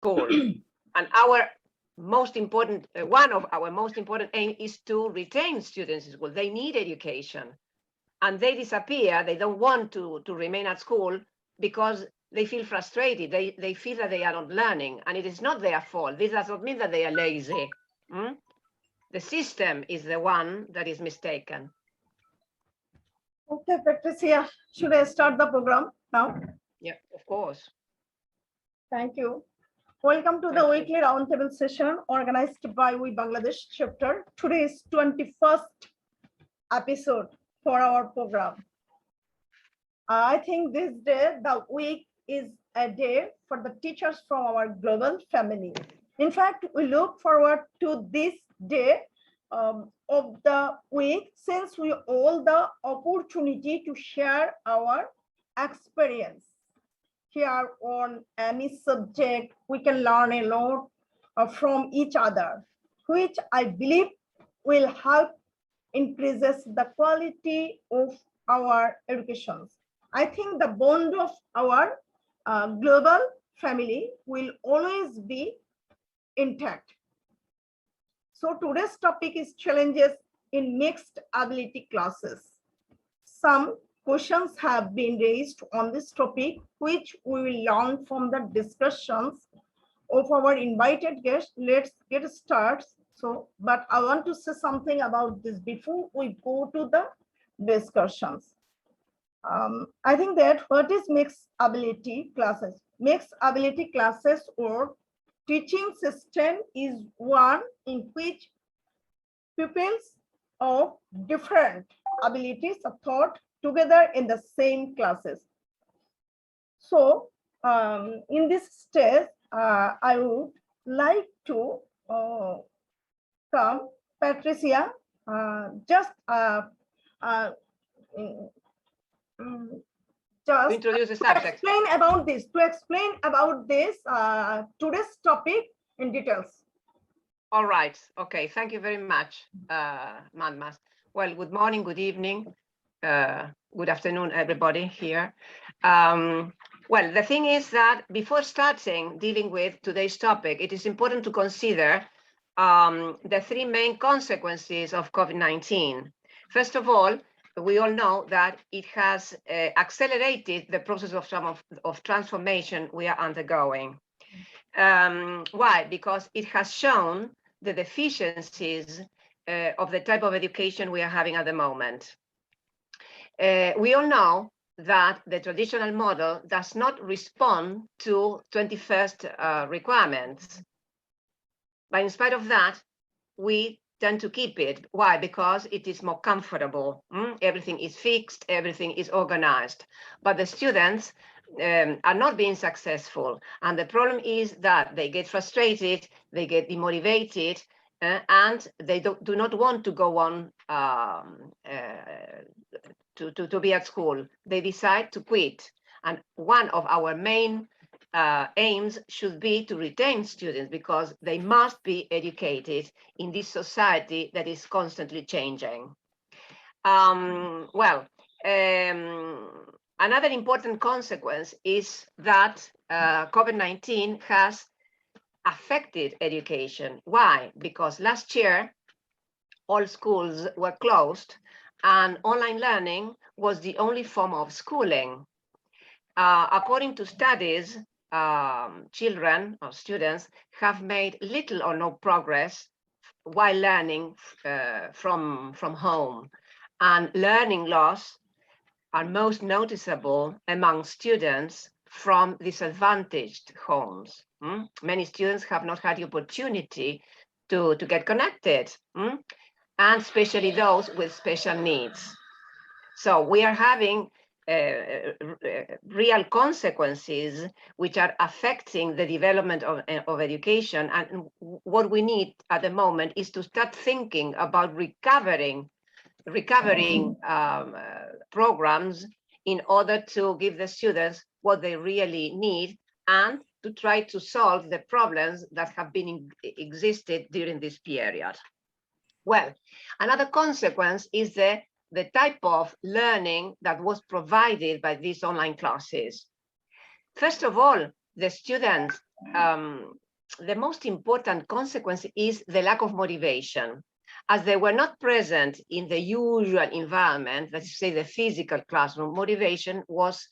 school. And our most important, one of our most important aim is to retain students in school. They need education, and they disappear. They don't want to remain at school because they feel frustrated. They feel that they are not learning, and it is not their fault. This does not mean that they are lazy. The system is the one that is mistaken. Okay, Patricia, should I start the program now? Yeah, of course. Thank you. Welcome to the weekly roundtable session organized by We Bangladesh chapter. Today is 21st episode for our program. I think this day, the week is a day for the teachers from our global family. In fact, we look forward to this day of the week since we all the opportunity to share our experience. Here on any subject, we can learn a lot from each other, which I believe will help increases the quality of our education. I think the bond of our global family will always be intact. So today's topic is challenges in mixed ability classes. Some questions have been raised on this topic, which we will learn from the discussions of our invited guests. Let's get started. So, but I want to say something about this before we go to the discussions. I think that what is mixed ability classes? Mixed ability classes or teaching system is one in which pupils of different abilities are taught together in the same classes. So in this stage, I would like to come, Patricia, just introduce the subject. Explain about this. To explain about this today's topic in details. All right. Okay. Thank you very much, Madmas. Well, good morning, good evening, good afternoon, everybody here. Well, the thing is that before starting dealing with today's topic, it is important to consider the three main consequences of COVID-19. First of all, we all know that it has accelerated the process of transformation we are undergoing. Why? Because it has shown the deficiencies of the type of education we are having at the moment. We all know that the traditional model does not respond to 21st requirements. But in spite of that, we tend to keep it. Why? Because it is more comfortable. Everything is fixed, everything is organized. But the students are not being successful. And the problem is that they get frustrated, they get demotivated, and they do not want to go on to be at school. They decide to quit. And one of our main aims should be to retain students because they must be educated in this society that is constantly changing. Another important consequence is that COVID-19 has affected education. Why? Because last year, all schools were closed and online learning was the only form of schooling. According to studies, children or students have made little or no progress while learning from home, and learning loss are most noticeable among students from disadvantaged homes. Many students have not had the opportunity to get connected, and especially those with special needs. So we are having real consequences which are affecting the development of education. And what we need at the moment is to start thinking about recovering programs in order to give the students what they really need and to try to solve the problems that have been existed during this period. Well, another consequence is the type of learning that was provided by these online classes. First of all, the students, the most important consequence is the lack of motivation. As they were not present in the usual environment, let's say the physical classroom, motivation was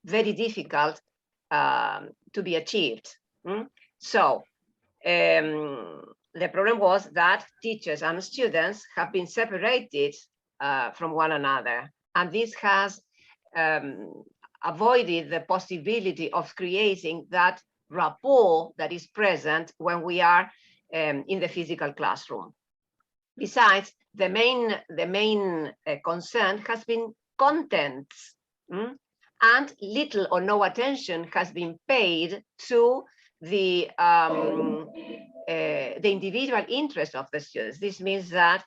very difficult to be achieved. So the problem was that teachers and students have been separated from one another. And this has avoided the possibility of creating that rapport that is present when we are in the physical classroom. Besides, the main concern has been contents, and little or no attention has been paid to the individual interest of the students. This means that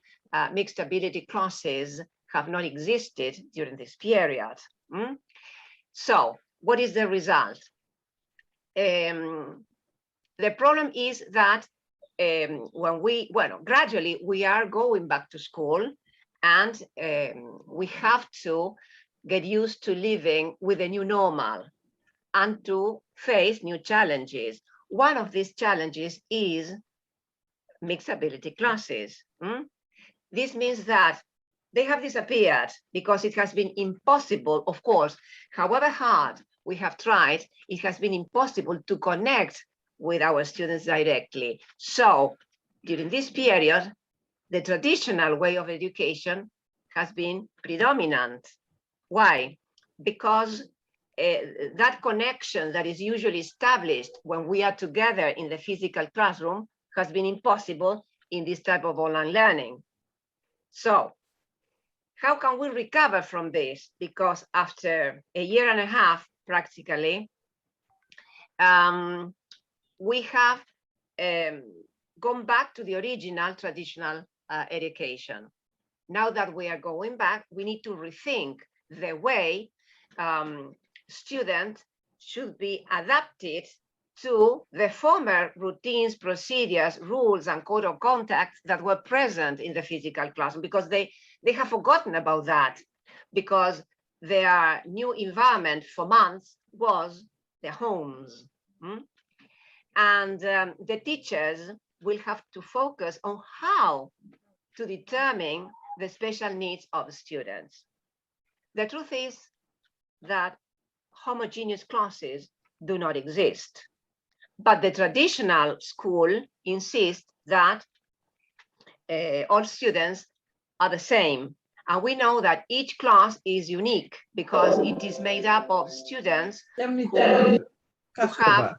mixed ability classes have not existed during this period. So what is the result? The problem is that gradually we are going back to school, and we have to get used to living with a new normal and to face new challenges. One of these challenges is mixed ability classes. This means that they have disappeared because it has been impossible, of course, however hard we have tried, it has been impossible to connect with our students directly. So during this period, the traditional way of education has been predominant. Why? Because that connection that is usually established when we are together in the physical classroom has been impossible in this type of online learning. So how can we recover from this? Because after a year and a half, practically, we have gone back to the original traditional education. Now that we are going back, we need to rethink the way students should be adapted to the former routines, procedures, rules, and code of conduct that were present in the physical classroom, because they have forgotten about that, because their new environment for months was their homes. And the teachers will have to focus on how to determine the special needs of students. The truth is that homogeneous classes do not exist, but the traditional school insists that all students are the same. And we know that each class is unique because it is made up of students who have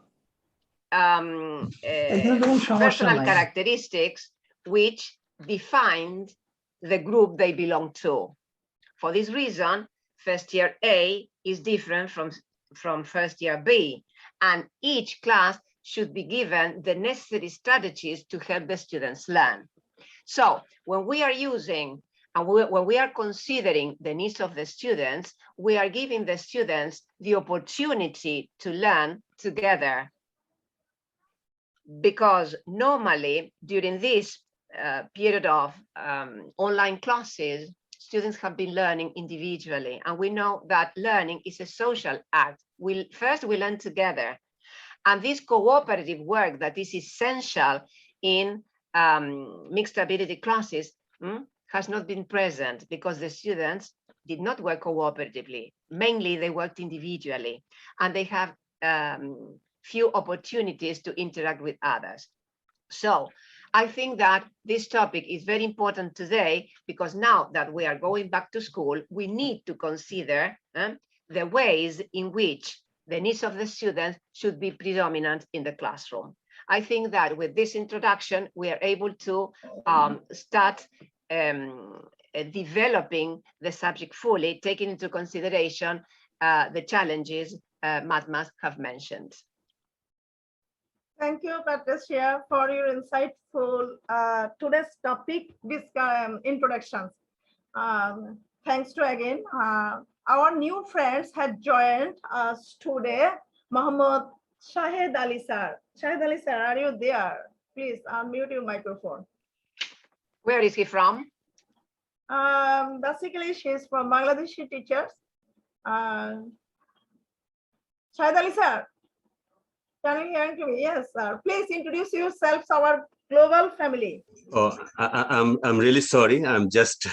personal characteristics which define the group they belong to. For this reason, first year A is different from first year B, and each class should be given the necessary strategies to help the students learn. So when we are using and when we are considering the needs of the students, we are giving the students the opportunity to learn together. Because normally during this period of online classes, students have been learning individually, and we know that learning is a social act. First we learn together, and this cooperative work that is essential in mixed ability classes has not been present because the students did not work cooperatively. Mainly they worked individually, and they have few opportunities to interact with others. So I think that this topic is very important today, because now that we are going back to school, we need to consider the ways in which the needs of the students should be predominant in the classroom. I think that with this introduction, we are able to start developing the subject fully, taking into consideration the challenges Matmas have mentioned. Thank you, Patricia, for your insightful today's topic introductions. Thanks to again, our new friends had joined us today. Mohammad Shahid Ali sir. Shahid Ali sir, are you there? Please unmute your microphone. Where is he from? Basically, she's from Bangladeshi teachers. Shahid Ali sir. Can you hear me? Yes, sir. Please introduce yourselves, our global family. Oh, I'm really sorry. I'm just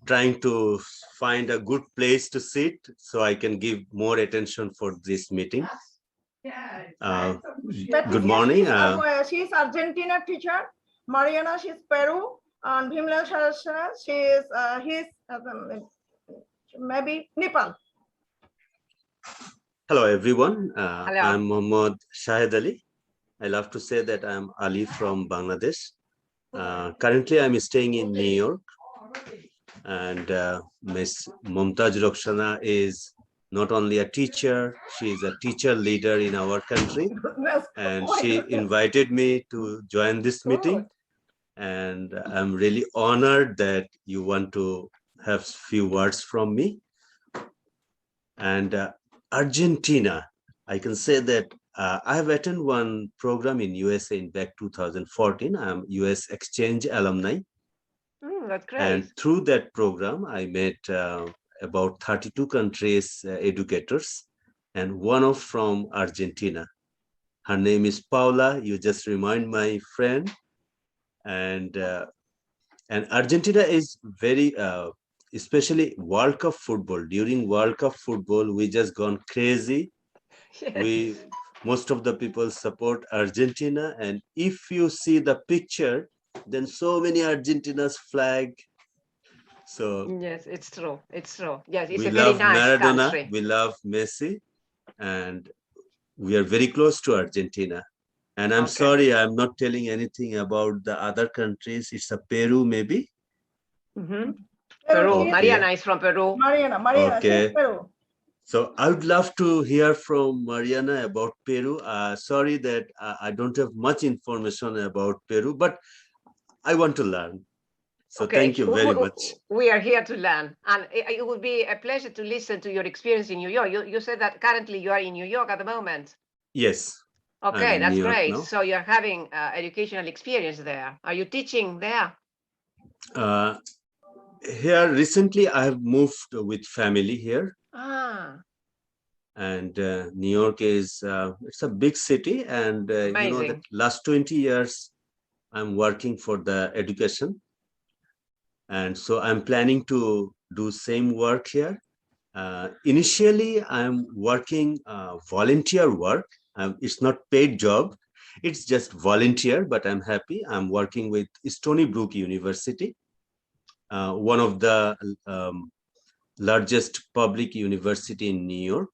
trying to find a good place to sit so I can give more attention for this meeting. Good morning. She's Argentina teacher. Mariana, she's Peru. And Bhimla Sharashana, she is maybe Nepal. Hello, everyone. Hello. I'm Mohammad Shahid Ali. I love to say that I'm Ali from Bangladesh. Currently, I'm staying in New York. And Miss Mumtaj Rokhshana is not only a teacher, she is a teacher leader in our country. And she invited me to join this meeting. And I'm really honored that you want to have few words from me. And Argentina, I can say that I have attended one program in USA in back 2014. I'm US exchange alumni. That's great. And through that program, I met about 32 countries educators, and one of from Argentina. Her name is Paula. You just remind my friend. And Argentina is very, especially World Cup football. During World Cup football, we just gone crazy. Yes. Most of the people support Argentina, and if you see the picture, then so many Argentina's flag. So yes, it's true. It's true. Yes, it's we a very love nice Maradona, country. we love Messi, and we are very close to Argentina. And I'm sorry, I'm not telling anything about the other countries. It's a Peru, maybe. Peru. Okay. Mariana is from Peru. Mariana, Okay. she's Peru. So I would love to hear from Mariana about Peru. Sorry that I don't have much information about Peru, but I want to learn. So thank you very much. We are here to learn. And it would be a pleasure to listen to your experience in New York. You said that currently you are in New York at the moment. Yes. Okay, that's great. So you're having educational experience there. Are you teaching there? Here recently, I have moved with family here. And New York is it's a big city, and you know that last 20 years I'm working for the education, and so I'm planning to do same work here. Initially, I'm working volunteer work. It's not paid job, it's just volunteer, but I'm happy. I'm working with Stony Brook University, one of the largest public university in New York.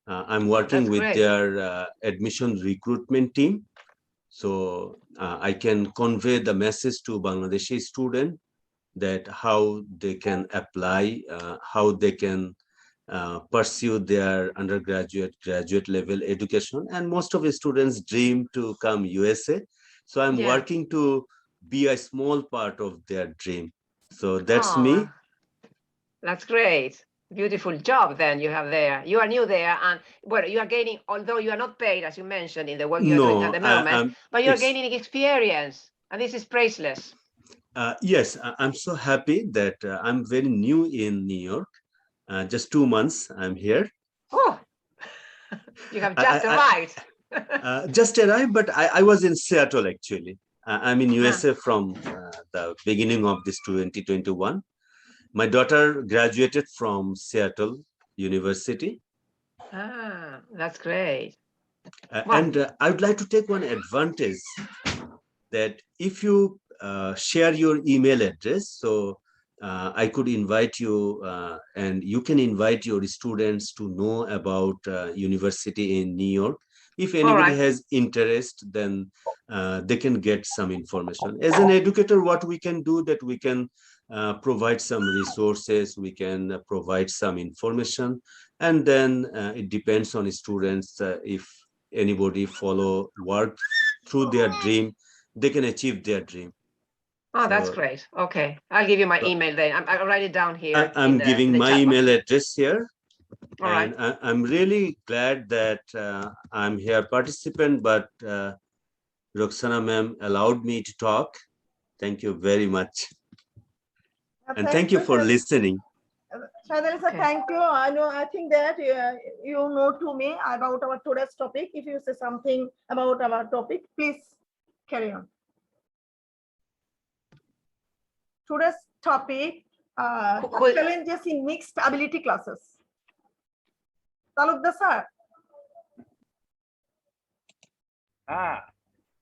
I'm working with their admission recruitment team. So I can convey the message to Bangladeshi students that how they can apply, how they can pursue their undergraduate, graduate level education. And most of the students dream to come USA. So I'm working to be a small part of their dream. So that's me. That's great. Beautiful job then you have there. You are new there, and well, you are gaining, although you are not paid, as you mentioned, in the work you're doing at the moment, but you're gaining experience, and this is priceless. Yes, I'm so happy that I'm very new in New York. Just 2 months I'm here. Oh, you have just arrived. Just arrived, but I was in Seattle actually. I'm in USA from the beginning of this 2021. My daughter graduated from Seattle University. That's great. And I would like to take one advantage that if you share your email address, so I could invite you and you can invite your students to know about university in New York. If anybody has interest, then they can get some information. As an educator, what we can do that we can provide some resources, we can provide some information, and then it depends on students. If anybody follow work through their dream, they can achieve their dream. Oh, that's great. Okay, I'll give you my email then. I'll write it down here. I'm giving my email address here. All right. I'm really glad that I'm here participant, but Roxana ma'am allowed me to talk. Thank you very much. And thank you for listening. Shahid sir, Okay. thank you. I think that you know to me about our today's topic. If you say something about our topic, please carry on. Today's topic, challenges in mixed ability classes. Talukdar sir.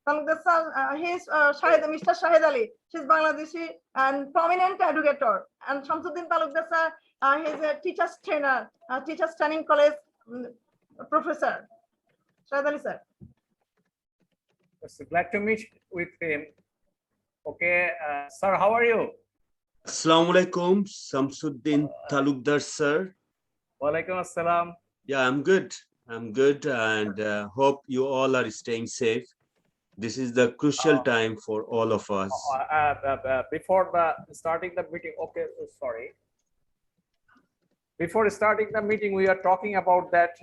Talukdar sir, he's Mr. Shahid Ali. She's Bangladeshi and prominent educator. And Shamsuddin Talukdar sir, he's a teacher's trainer, teacher's training college professor. Shahid Ali sir. It's glad to meet with him. Okay, sir, how are you? Assalamu alaikum, Shamsuddin Talukdar sir. Walaikum assalam. Yeah, I'm good. I'm good, and hope you all are staying safe. This is the crucial time for all of us. Before starting the meeting, okay, sorry. Before starting the meeting, we are talking about that.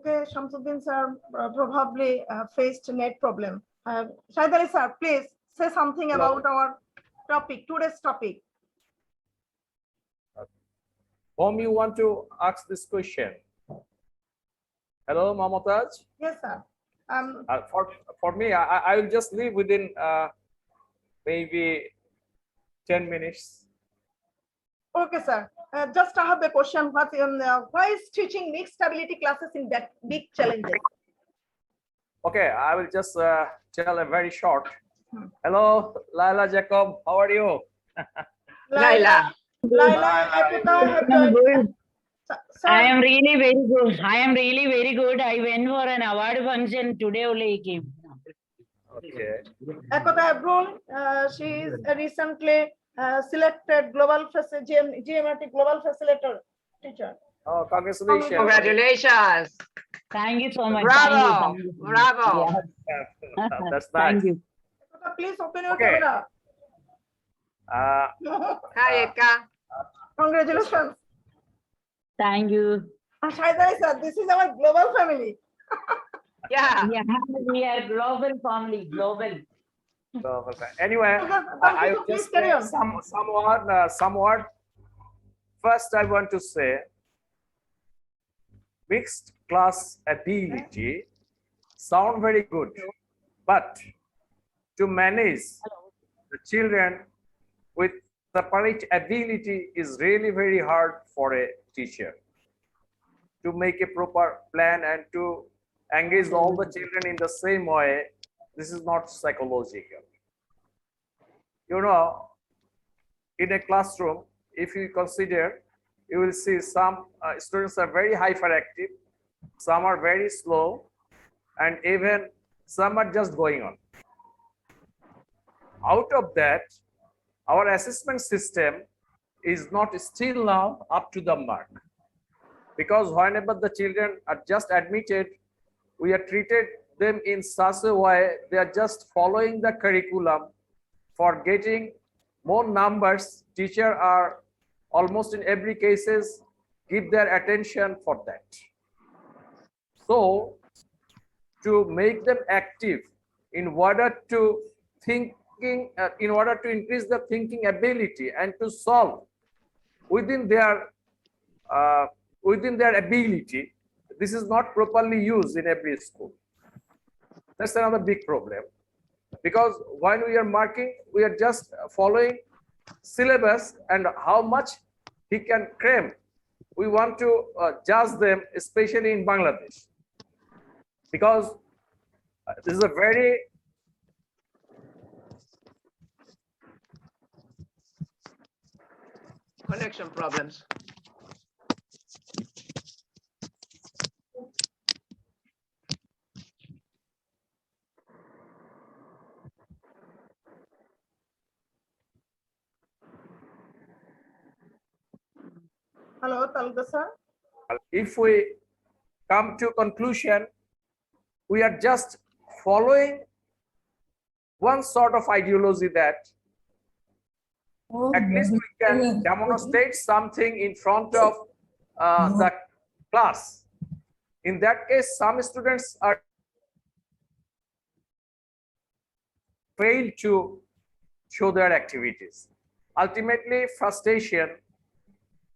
Okay, Shamsuddin sir probably faced net problem. Shahid Ali sir, please say something about our topic, today's topic. Whom you want to ask this question? Hello, Mamotaj. Yes, sir. For me, I will just leave within maybe 10 minutes. Okay, sir. Just I have a question. Why is teaching mixed ability classes in that big challenges? Okay, I will just tell a very short. Hello, Laila Jacob. How are you? Laila. Laila, I'm good. Sir, I am really very good. I am really very good. I went for an award function today only I came. Okay. Ekota Abrul, she is recently selected global GMRT global facilitator teacher. Oh, congratulations. Congratulations. Thank you so much. Bravo. Thank you. Bravo. Yeah. That's nice. Thank you. Ekota, please open your Okay. camera. Hi, Eka. Congratulations. Thank you. Shahid Ali sir, this is our global family. Yeah. Yeah, we are global family, global. So, anyway, Okay, I will please just carry say on. somewhat. First, I want to say mixed class ability sound very good, but to manage the children with separate ability is really very hard for a teacher. To make a proper plan and to engage all the children in the same way, this is not psychological. You know, in a classroom, if you consider, you will see some students are very hyperactive, some are very slow, and even some are just going on. Out of that, our assessment system is not still now up to the mark. Because whenever the children are just admitted, we are treated them in such a way, they are just following the curriculum for getting more numbers. Teachers are almost in every cases give their attention for that. So to make them active in order to thinking, in order to increase the thinking ability and to solve within their ability, this is not properly used in every school. That's another big problem, because when we are marking, we are just following syllabus and how much he can cram. We want to judge them, especially in Bangladesh, because this is a very Connection problems. Hello, Talukdar sir. if we come to conclusion, we are just following one sort of ideology that at least we can demonstrate something in front of the class. In that case, some students are failed to show their activities. Ultimately, frustration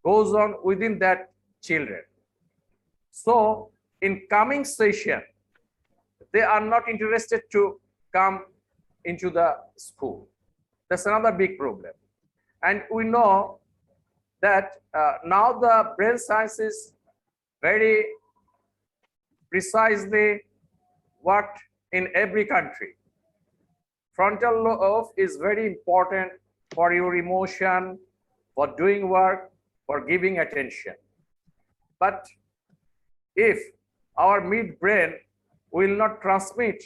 goes on within that children. So in coming session, they are not interested to come into the school. That's another big problem. And we know that now the brain science is very precisely worked in every country. Frontal lobe is very important for your emotion, for doing work, for giving attention. But if our midbrain will not transmit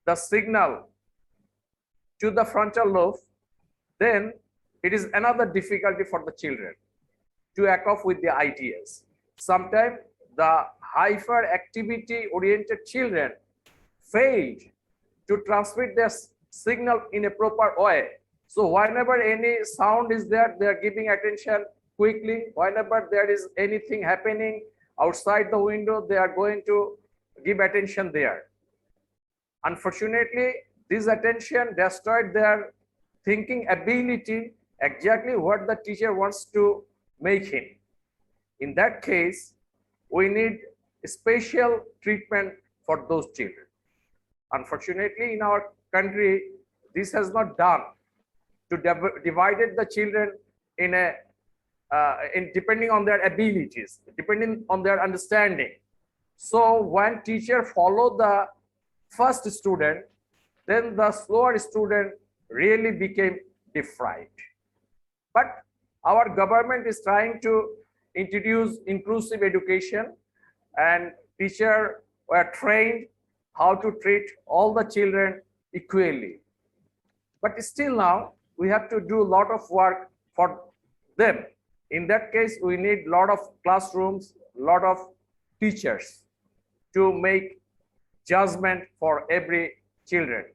the signal to the frontal lobe, then it is another difficulty for the children to act off with the ideas. Sometimes the hyperactivity oriented children failed to transmit their signal in a proper way. So whenever any sound is there, they are giving attention quickly. Whenever there is anything happening outside the window, they are going to give attention there. Unfortunately, this attention destroyed their thinking ability, exactly what the teacher wants to make him. In that case, we need special treatment for those children. Unfortunately, in our country, this has not done to divided the children in a depending on their abilities, depending on their understanding. So when teacher follow the first student, then the slower student really became deprived. But our government is trying to introduce inclusive education, and teachers were trained how to treat all the children equally. But still now, we have to do a lot of work for them. In that case, we need a lot of classrooms, a lot of teachers to make judgment for every children.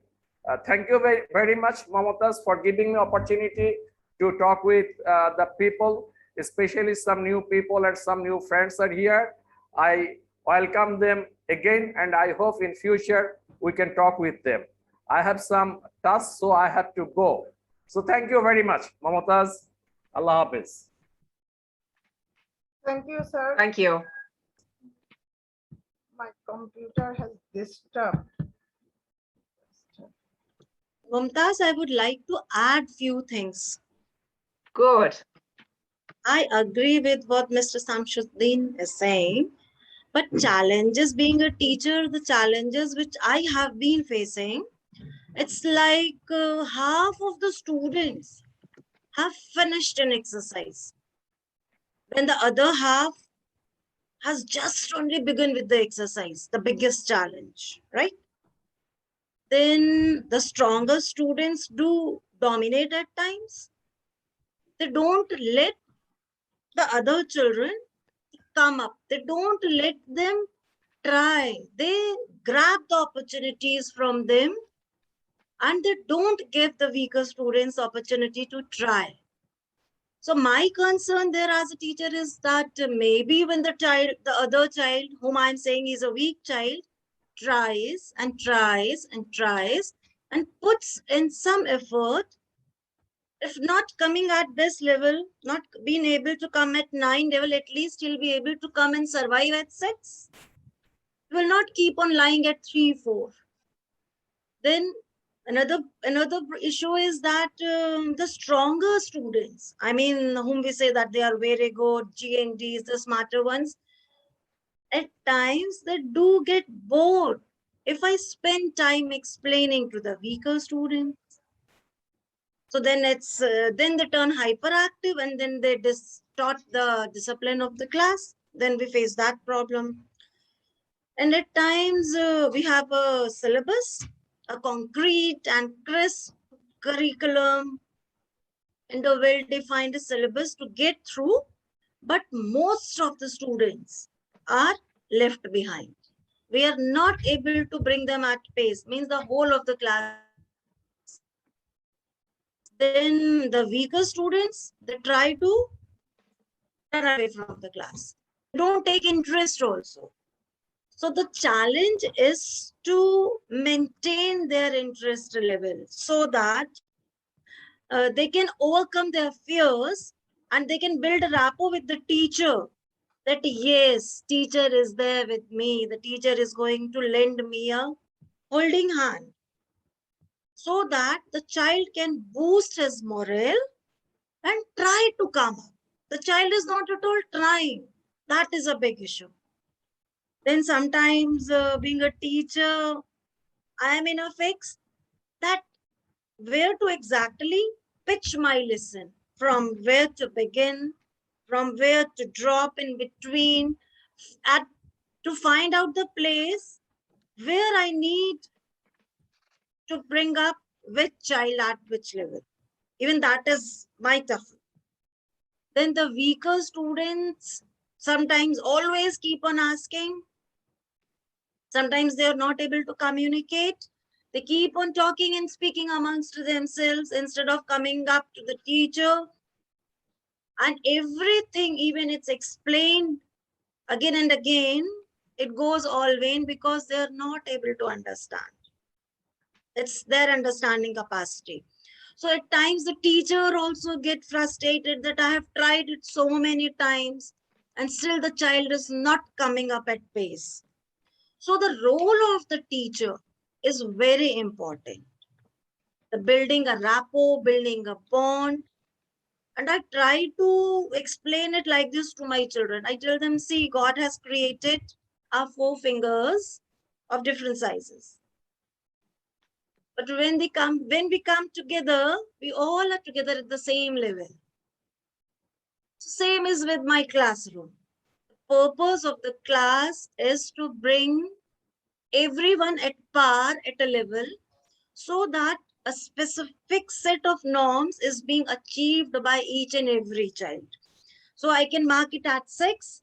Thank you very, very much, Mamatas, for giving me opportunity to talk with the people, especially some new people and some new friends are here. I welcome them again, and I hope in future we can talk with them. I have some tasks, so I have to go. So thank you very much, Mamatas. Allah Hafiz. Thank you, sir. Thank you. My computer has disturbed. Mumtaz, I would like to add few things. Good. I agree with what Mr. Samshuddin is saying, but challenges being a teacher, the challenges which I have been facing, it's like half of the students have finished an exercise, when the other half has just only begun with the exercise, the biggest challenge, right? Then the stronger students do dominate at times. They don't let the other children come up. They don't let them try. They grab the opportunities from them, and they don't give the weaker students opportunity to try. So my concern there as a teacher is that maybe when the other child, whom I'm saying is a weak child, tries and tries and tries and puts in some effort, if not coming at this level, not being able to come at 9 level, at least he'll be able to come and survive at 6. He will not keep on lying at 3, 4. Then another issue is that the stronger students, I mean, whom we say that they are very good, GNDs, the smarter ones, at times they do get bored if I spend time explaining to the weaker students. So then it's then they turn hyperactive, and then they distort the discipline of the class. Then we face that problem. And at times we have a syllabus, a concrete and crisp curriculum, and a well-defined syllabus to get through, but most of the students are left behind. We are not able to bring them at pace, means the whole of the class. Then the weaker students, they try to run away from the class. They don't take interest also. So the challenge is to maintain their interest level so that they can overcome their fears and they can build a rapport with the teacher that yes, teacher is there with me. The teacher is going to lend me a holding hand so that the child can boost his morale and try to come up. The child is not at all trying. That is a big issue. Then sometimes being a teacher, I am in a fix that where to exactly pitch my lesson, from where to begin, from where to drop in between, to find out the place where I need to bring up which child at which level. Even that is my tough. Then the weaker students sometimes always keep on asking. Sometimes they are not able to communicate. They keep on talking and speaking amongst themselves instead of coming up to the teacher. And everything, even it's explained again and again, it goes all vain because they're not able to understand. It's their understanding capacity. So at times the teacher also get frustrated that I have tried it so many times and still the child is not coming up at pace. So the role of the teacher is very important. The building a rapport, building a bond. And I try to explain it like this to my children. I tell them, see, God has created our 4 fingers of different sizes. But when we come together, we all are together at the same level. Same is with my classroom. The purpose of the class is to bring everyone at par at a level so that a specific set of norms is being achieved by each and every child. So I can mark it at 6.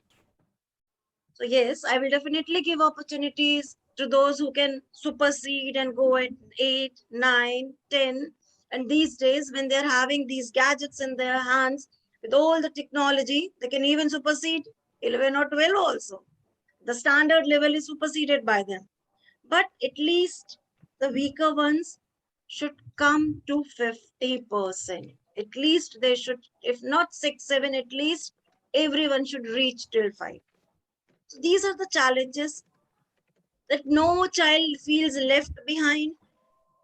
So yes, I will definitely give opportunities to those who can supersede and go at 8, 9, 10. And these days, when they're having these gadgets in their hands, with all the technology, they can even supersede 11 or 12 also. The standard level is superseded by them. But at least the weaker ones should come to 50%. At least they should, if not 6, 7, at least everyone should reach till 5. So these are the challenges that no child feels left behind.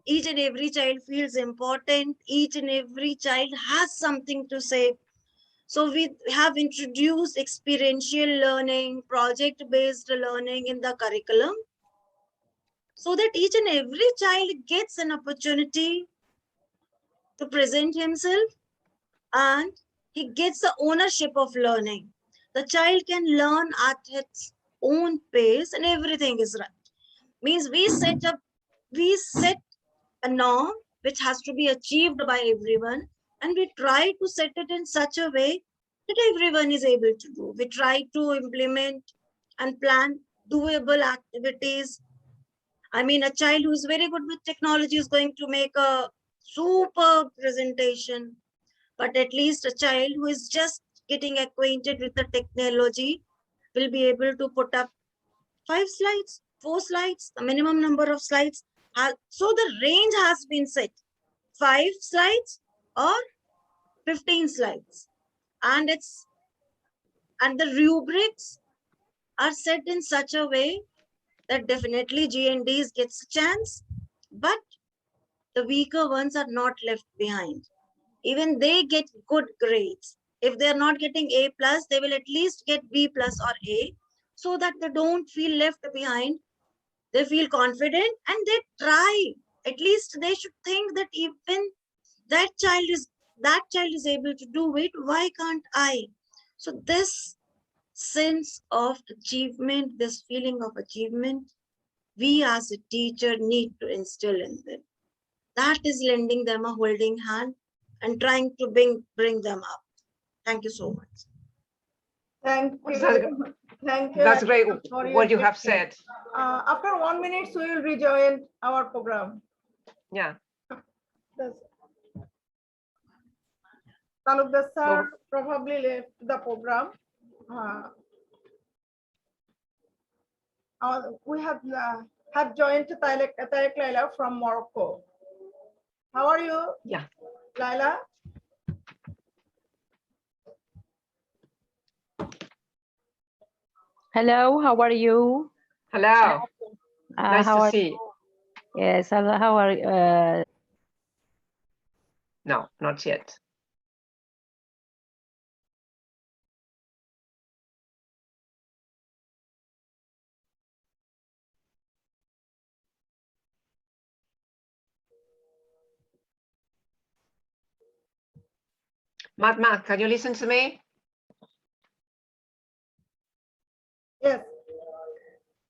Each and every child feels important. Each and every child has something to say. So we have introduced experiential learning, project-based learning in the curriculum, so that each and every child gets an opportunity to present himself and he gets the ownership of learning. The child can learn at its own pace and everything is right. Means we set a norm which has to be achieved by everyone and we try to set it in such a way that everyone is able to do. We try to implement and plan doable activities. I mean, a child who is very good with technology is going to make a super presentation, but at least a child who is just getting acquainted with the technology will be able to put up 5 slides, 4 slides, the minimum number of slides. So the range has been set, 5 slides or 15 slides. And the rubrics are set in such a way that definitely G&Ds gets a chance, but the weaker ones are not left behind. Even they get good grades. If they are not getting A+, they will at least get B+ or A, so that they don't feel left behind. They feel confident and they try. At least they should think that even that child is able to do it. Why can't I? So this sense of achievement, this feeling of achievement, we as a teacher need to instill in them. That is lending them a holding hand and trying to bring them up. Thank you so much. Thank you. Thank you. That's great for what you your have statement. said. After 1 minute, we will rejoin our program. Yeah. Talukdar sir probably left the program. We have joined Tarek Laila from Morocco. How are you? Yeah. Laila? Hello, how are you? Hello. Nice how to are see you. you? Yes, hello, how are you? No, not yet. Matt, can you listen to me? Yes.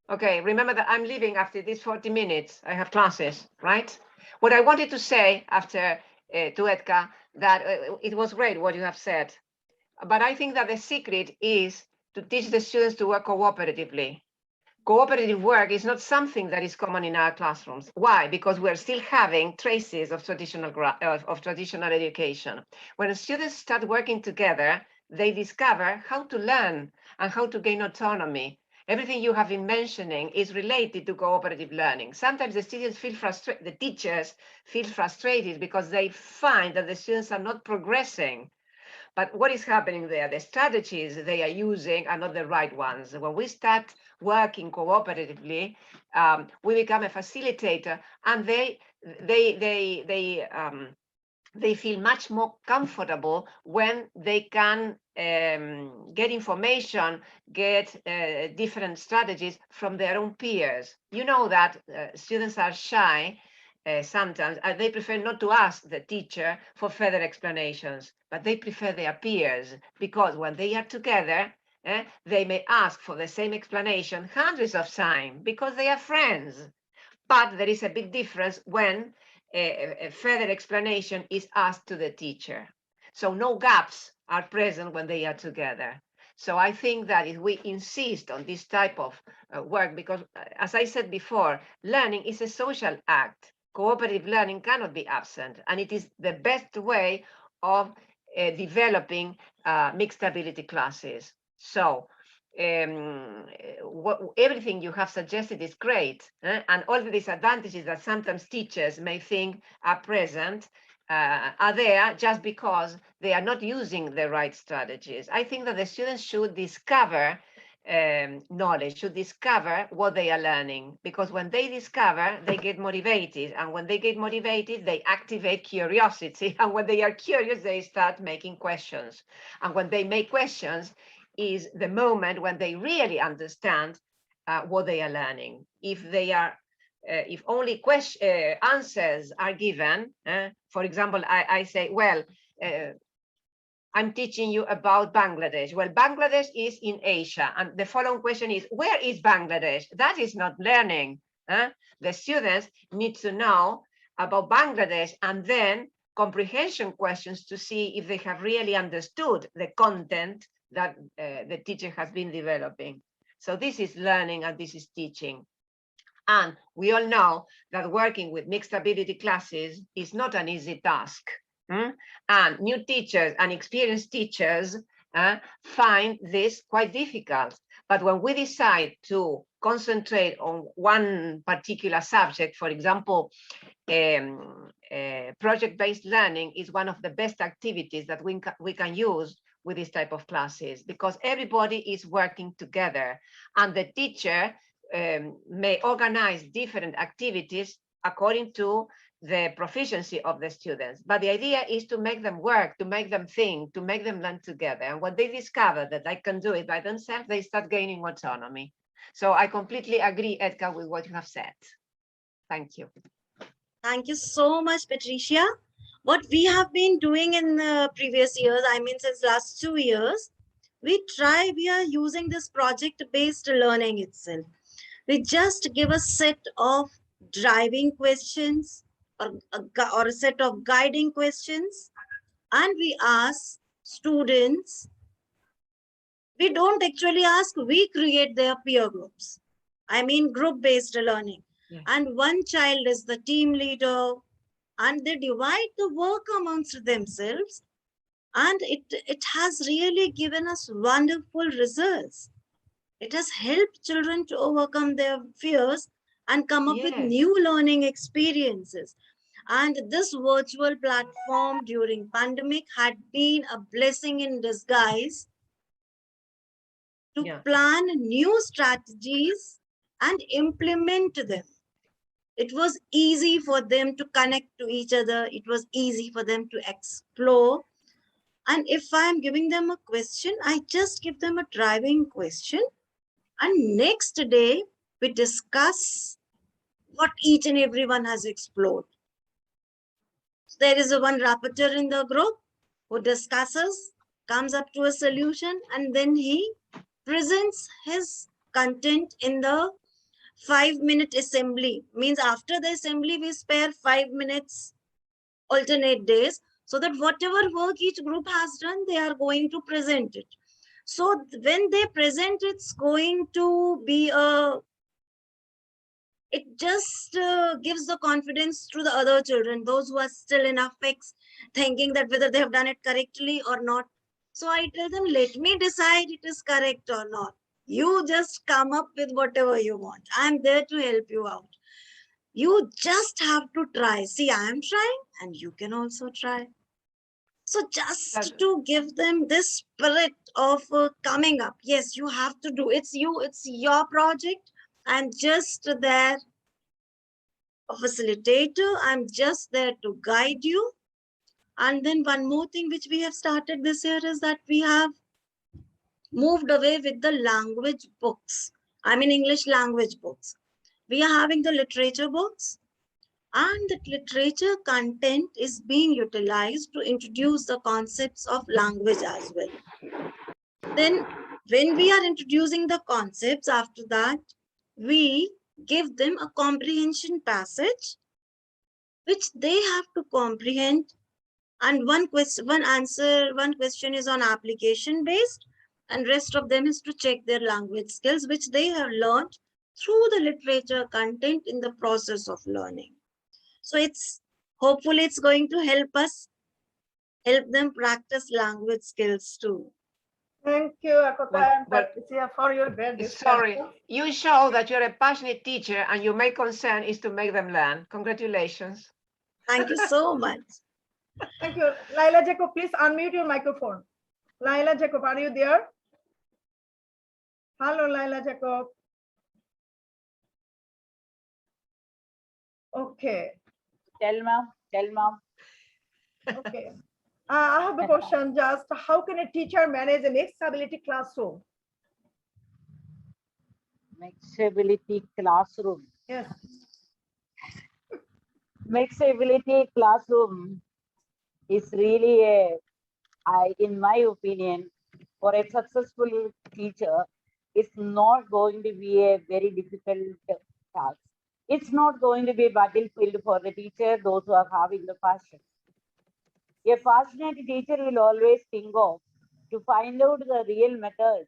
Okay, remember that I'm leaving after these 40 minutes. I have classes, right? What I wanted to say after to Edgar, that it was great what you have said. But I think that the secret is to teach the students to work cooperatively. Cooperative work is not something that is common in our classrooms. Why? Because we're still having traces of traditional education. When students start working together, they discover how to learn and how to gain autonomy. Everything you have been mentioning is related to cooperative learning. Sometimes the students feel frustrated, the teachers feel frustrated because they find that the students are not progressing. But what is happening there? The strategies they are using are not the right ones. When we start working cooperatively, we become a facilitator, and they feel much more comfortable when they can get information, get different strategies from their own peers. You know that students are shy sometimes, and they prefer not to ask the teacher for further explanations, but they prefer their peers, because when they are together, they may ask for the same explanation hundreds of times because they are friends. But there is a big difference when a further explanation is asked to the teacher. So no gaps are present when they are together. So I think that if we insist on this type of work, because as I said before, learning is a social act. Cooperative learning cannot be absent, and it is the best way of developing mixed ability classes. So everything you have suggested is great, and all the disadvantages that sometimes teachers may think are present are there just because they are not using the right strategies. I think that the students should discover knowledge, should discover what they are learning, because when they discover, they get motivated, and when they get motivated, they activate curiosity, and when they are curious, they start making questions, and when they make questions is the moment when they really understand what they are learning. If they are if only answers are given, for example, I say, well, I'm teaching you about Bangladesh. Well, Bangladesh is in Asia. And the following question is, where is Bangladesh? That is not learning. The students need to know about Bangladesh, and then comprehension questions to see if they have really understood the content that the teacher has been developing. So this is learning and this is teaching. And we all know that working with mixed ability classes is not an easy task. And new teachers and experienced teachers find this quite difficult. But when we decide to concentrate on one particular subject, for example, project-based learning is one of the best activities that we can use with this type of classes, because everybody is working together, and the teacher may organize different activities according to the proficiency of the students. But the idea is to make them work, to make them think, to make them learn together. And when they discover that they can do it by themselves, they start gaining autonomy. So I completely agree, Edgar, with what you have said. Thank you. Thank you so much, Patricia. What we have been doing in the previous years, I mean, since last 2 years, we are using this project-based learning itself. We just give a set of driving questions or a set of guiding questions, and we ask students. We don't actually ask, we create their peer groups. I mean, group-based learning. Yes. And one child is the team leader, and they divide the work amongst themselves. And it has really given us wonderful results. It has helped children to overcome their fears and come up with Yes. new learning experiences. And this virtual platform during pandemic had been a blessing in disguise to Yeah. plan new strategies and implement them. It was easy for them to connect to each other. It was easy for them to explore. And if I am giving them a question, I just give them a driving question. And next day, we discuss what each and everyone has explored. There is a one rapporteur in the group who discusses, comes up to a solution, and then he presents his content in the 5-minute assembly. Means after the assembly, we spare 5 minutes alternate days so that whatever work each group has done, they are going to present it. So when they present, it's going to be it just gives the confidence to the other children, those who are still in affects, thinking that whether they have done it correctly or not. So I tell them, let me decide it is correct or not. You just come up with whatever you want. I'm there to help you out. You just have to try. See, I am trying and you can also try. So just to give them this spirit of coming up. Yes, you have to do. It's your project. I'm just there, a facilitator. I'm just there to guide you. And then one more thing which we have started this year is that we have moved away with the language books. I mean English language books. We are having the literature books, and that literature content is being utilized to introduce the concepts of language as well. Then when we are introducing the concepts, after that, we give them a comprehension passage which they have to comprehend. And one question is on application based, and rest of them is to check their language skills, which they have learned through the literature content in the process of learning. So hopefully it's going to help them practice language skills too. Thank you, Akota Well, and Patricia, for your great sorry, discussion. you show that you're a passionate teacher and your main concern is to make them learn. Congratulations. Thank you so much. Thank you. Laila Jacob, please unmute your microphone. Laila Jacob, are you there? Hello, Laila Jacob. Okay. Tell ma'am. Okay. I have a question. Just how can a teacher manage a mixed ability classroom? Mixed ability classroom. Yes. Mixed ability classroom is really in my opinion, for a successful teacher, it's not going to be a very difficult task. It's not going to be a battlefield for the teacher, those who are having the passion. A passionate teacher will always think of to find out the real method,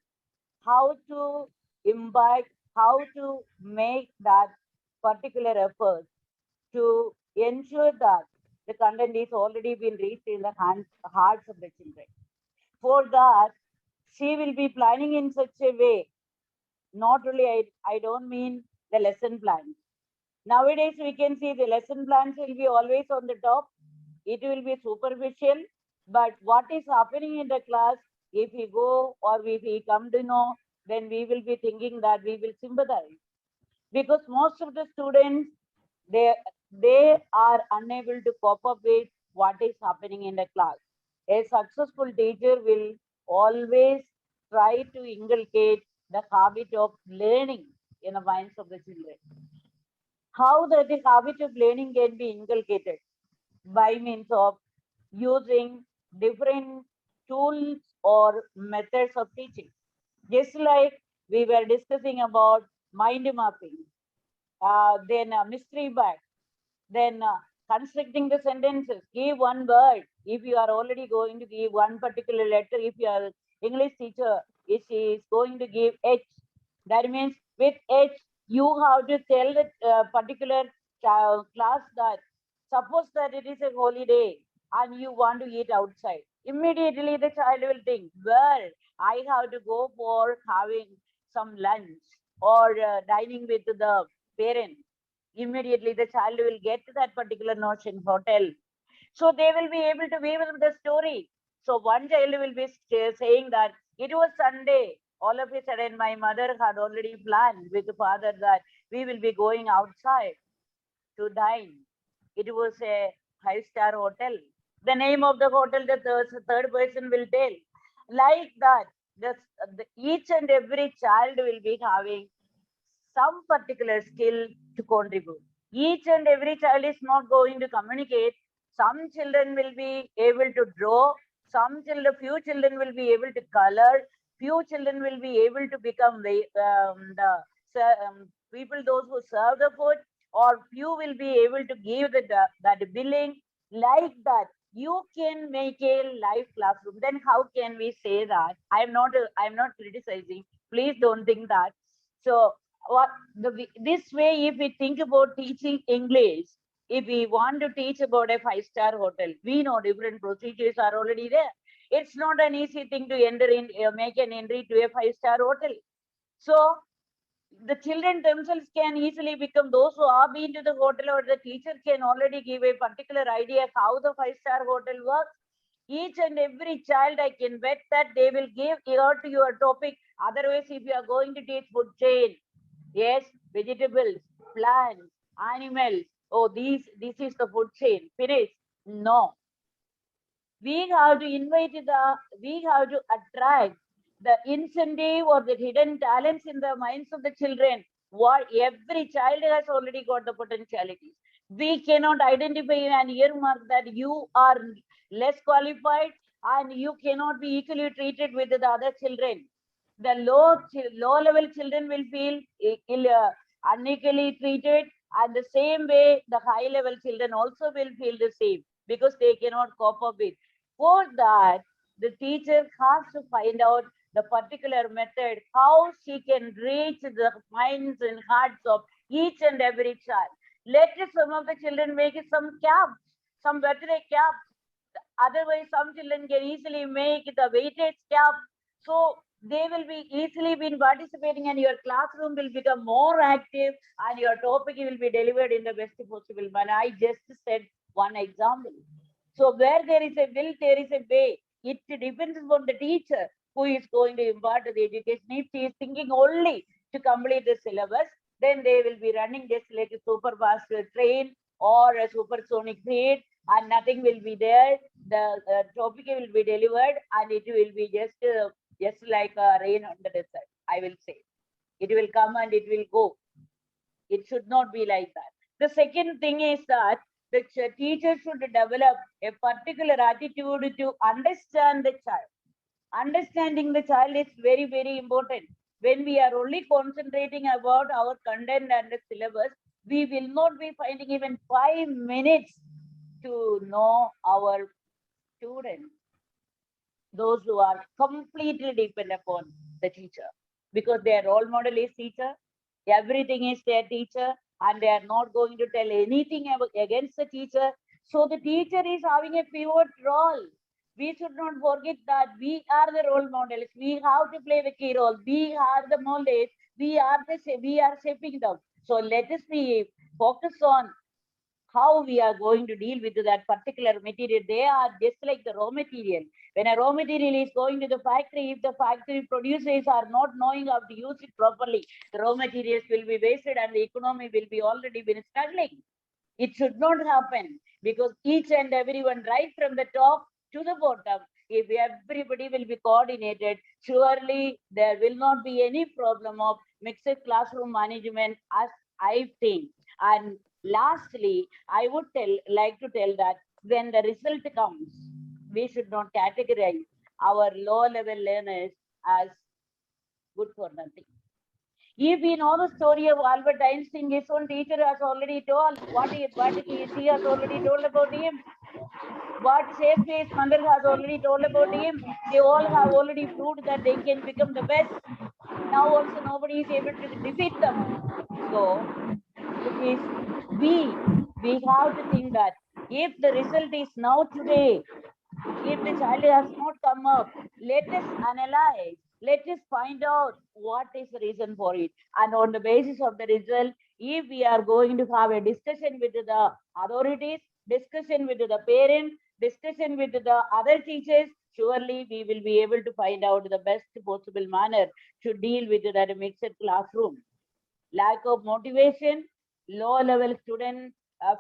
how to imbibe, how to make that particular effort to ensure that the content is already been reached in the hearts of the children. For that, she will be planning in such a way. Not only, I don't mean the lesson plans. Nowadays, we can see the lesson plans will be always on the top. It will be superficial. But what is happening in the class, if we go or if we come to know, then we will be thinking that we will sympathize. Because most of the students, they are unable to cope up with what is happening in the class. A successful teacher will always try to inculcate the habit of learning in the minds of the children. How the habit of learning can be inculcated? By means of using different tools or methods of teaching. Just like we were discussing about mind mapping, then mystery box, then constructing the sentences. Give one word. If you are already going to give one particular letter, if you are English teacher, if she is going to give H, that means with H, you have to tell the particular class that suppose that it is a holiday and you want to eat outside. Immediately the child will think, well, I have to go for having some lunch or dining with the parent, immediately the child will get to that particular notion hotel. So they will be able to weave in the story. So one child will be saying that it was Sunday. All of a sudden, my mother had already planned with the father that we will be going outside to dine. It was a 5-star hotel. The name of the hotel, the third person will tell. Like that, each and every child will be having some particular skill to contribute. Each and every child is not going to communicate. Some children will be able to draw. Few children will be able to color. Few children will be able to become the people, those who serve the food, or few will be able to give that billing. Like that, you can make a live classroom. Then how can we say that? I'm not criticizing. Please don't think that. So this way, if we think about teaching English, if we want to teach about a 5-star hotel, we know different procedures are already there. It's not an easy thing to enter in, make an entry to a 5-star hotel. So the children themselves can easily become those who have been to the hotel, or the teacher can already give a particular idea how the 5-star hotel works. Each and every child, I can bet that they will give ear to your topic. Otherwise, if you are going to teach food chain, yes, vegetables, plants, animals. Oh, this is the food chain. Finish. No. We have to attract the incentive or the hidden talents in the minds of the children. What every child has already got the potentialities. We cannot identify and earmark that you are less qualified and you cannot be equally treated with the other children. The low level children will feel unequally treated, and the same way the high level children also will feel the same because they cannot cope up with. For that, the teacher has to find out the particular method how she can reach the minds and hearts of each and every child. Let some of the children make some camps, some birthday camps. Otherwise, some children can easily make the weightage camp. So they will be easily been participating, and your classroom will become more active, and your topic will be delivered in the best possible manner. I just said one example. So where there is a will, there is a way. It depends on the teacher who is going to impart the education. If he is thinking only to complete the syllabus, then they will be running just like a super fast train or a supersonic speed, and nothing will be there. The topic will be delivered, and it will be just like rain on the desert. I will say, it will come and it will go. It should not be like that. The second thing is that the teacher should develop a particular attitude to understand the child. Understanding the child is very, very important. When we are only concentrating about our content and the syllabus, we will not be finding even 5 minutes to know our students, those who are completely dependent upon the teacher, because their role model is teacher. Everything is their teacher, and they are not going to tell anything against the teacher. So the teacher is having a pivot role. We should not forget that we are the role models. We have to play the key role. We are the models. We are shaping them. So let us be focused on how we are going to deal with that particular material. They are just like the raw material. When a raw material is going to the factory, if the factory producers are not knowing how to use it properly, the raw materials will be wasted and the economy will be already been struggling. It should not happen, because each and everyone, right from the top to the bottom, if everybody will be coordinated, surely there will not be any problem of mixed classroom management, as I think. And lastly, I would like to tell that when the result comes, we should not categorize our low-level learners as good for nothing. If we know the story of Albert Einstein, his own teacher has already told what she has already told about him. What Shakespeare's mother has already told about him. They all have already proved that they can become the best. Now also nobody is able to defeat them. So it is we have to think that if the result is now today, if the child has not come up, let us analyze Let us find out what is the reason for it. And on the basis of the result, if we are going to have a discussion with the authorities, discussion with the parents, discussion with the other teachers, surely we will be able to find out the best possible manner to deal with that mixed classroom. Lack of motivation, low level student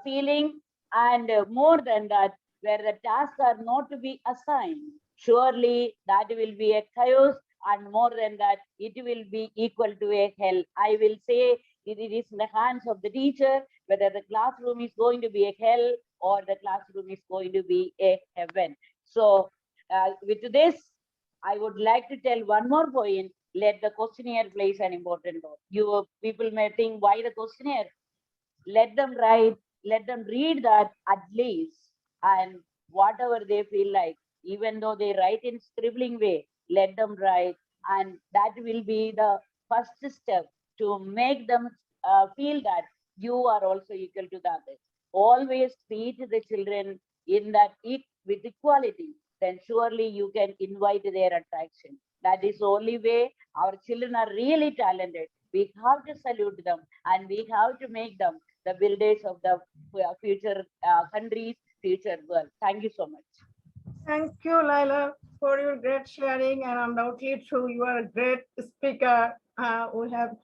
feeling, and more than that, where the tasks are not to be assigned, surely that will be a chaos, and more than that, it will be equal to a hell. I will say it is in the hands of the teacher whether the classroom is going to be a hell or the classroom is going to be a heaven. So with this, I would like to tell one more point. Let the questionnaire plays an important role. You people may think, why the questionnaire? Let them write, let them read that at least, and whatever they feel like, even though they write in scribbling way, let them write, and that will be the first step to make them feel that you are also equal to the others. Always treat the children in that with equality, then surely you can invite their attraction. That is the only way. Our children are really talented. We have to salute them, and we have to make them the builders of the future countries, future world. Thank you so much. Thank you, Laila, for your great sharing, and undoubtedly true, you are a great speaker. We have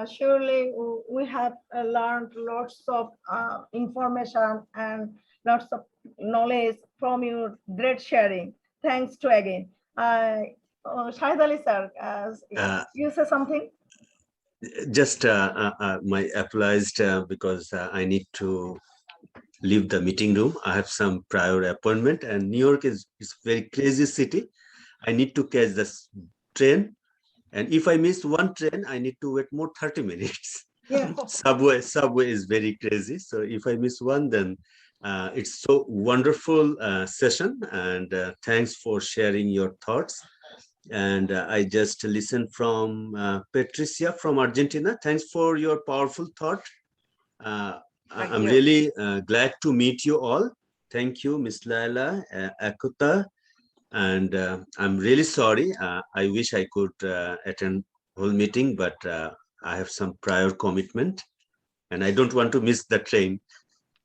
surely we have learned lots of information and lots of knowledge from your great sharing. Thanks to again. Shahid Ali sir, you say something? Just my applies because I need to leave the meeting room. I have some prior appointment, and New York is very crazy city. I need to catch the train, and if I miss one train, I need to wait more 30 minutes. Yeah. Subway is very crazy. So if I miss one, then it's so wonderful session, and thanks for sharing your thoughts. And I just listened from Patricia from Argentina. Thanks for your powerful thought. I'm really glad to meet you all. Thank you, Miss Laila, Akuta, and I'm really sorry. I wish I could attend whole meeting, but I have some prior commitment, and I don't want to miss the train.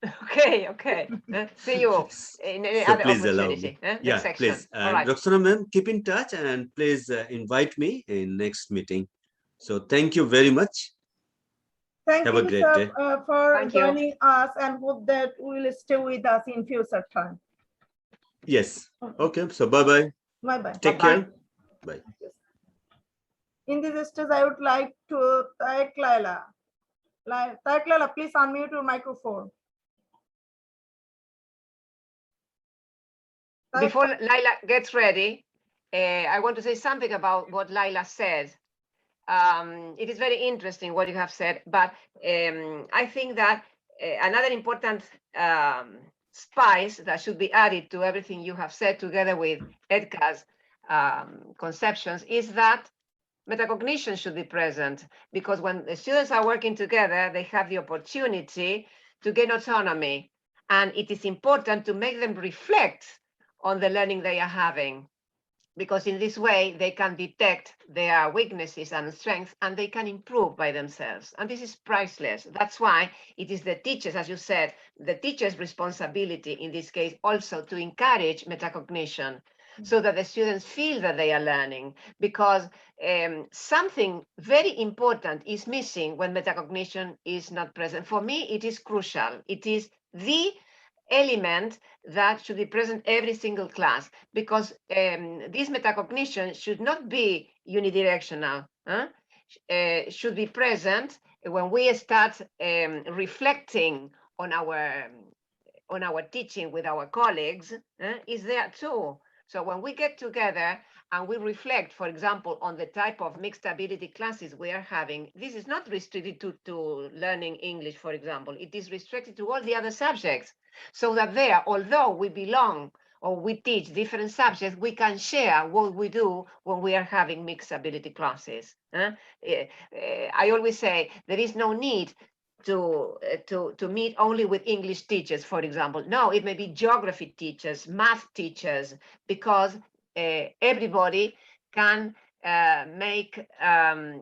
Okay. See you in So other please allow opportunity. me. Yeah, section. please. All right. Roxana ma'am, keep in touch and please invite me in next meeting. So thank you very much. Thank Have you, a great sir, day. for Thank you. joining us, and hope that we will stay with us in future time. Yes. Okay. So bye-bye. Bye-bye. Take care. Bye. In this stage, I would like to thank Laila. Thank Laila, please unmute your microphone. Before Laila gets ready, I want to say something about what Laila said. It is very interesting what you have said, but I think that another important spice that should be added to everything you have said together with Edgar's conceptions is that metacognition should be present, because when the students are working together, they have the opportunity to gain autonomy, and it is important to make them reflect on the learning they are having, because in this way they can detect their weaknesses and strengths, and they can improve by themselves. And this is priceless. That's why it is the teachers, as you said, the teacher's responsibility in this case also to encourage metacognition, so that the students feel that they are learning, because something very important is missing when metacognition is not present. For me, it is crucial. It is the element that should be present every single class, because this metacognition should not be unidirectional. Should be present when we start reflecting on our teaching with our colleagues, is there too. So when we get together and we reflect, for example, on the type of mixed ability classes we are having, this is not restricted to learning English, for example. It is restricted to all the other subjects, so that there, although we belong or we teach different subjects, we can share what we do when we are having mixed ability classes. I always say there is no need to meet only with English teachers, for example. No, it may be geography teachers, math teachers, because everybody can make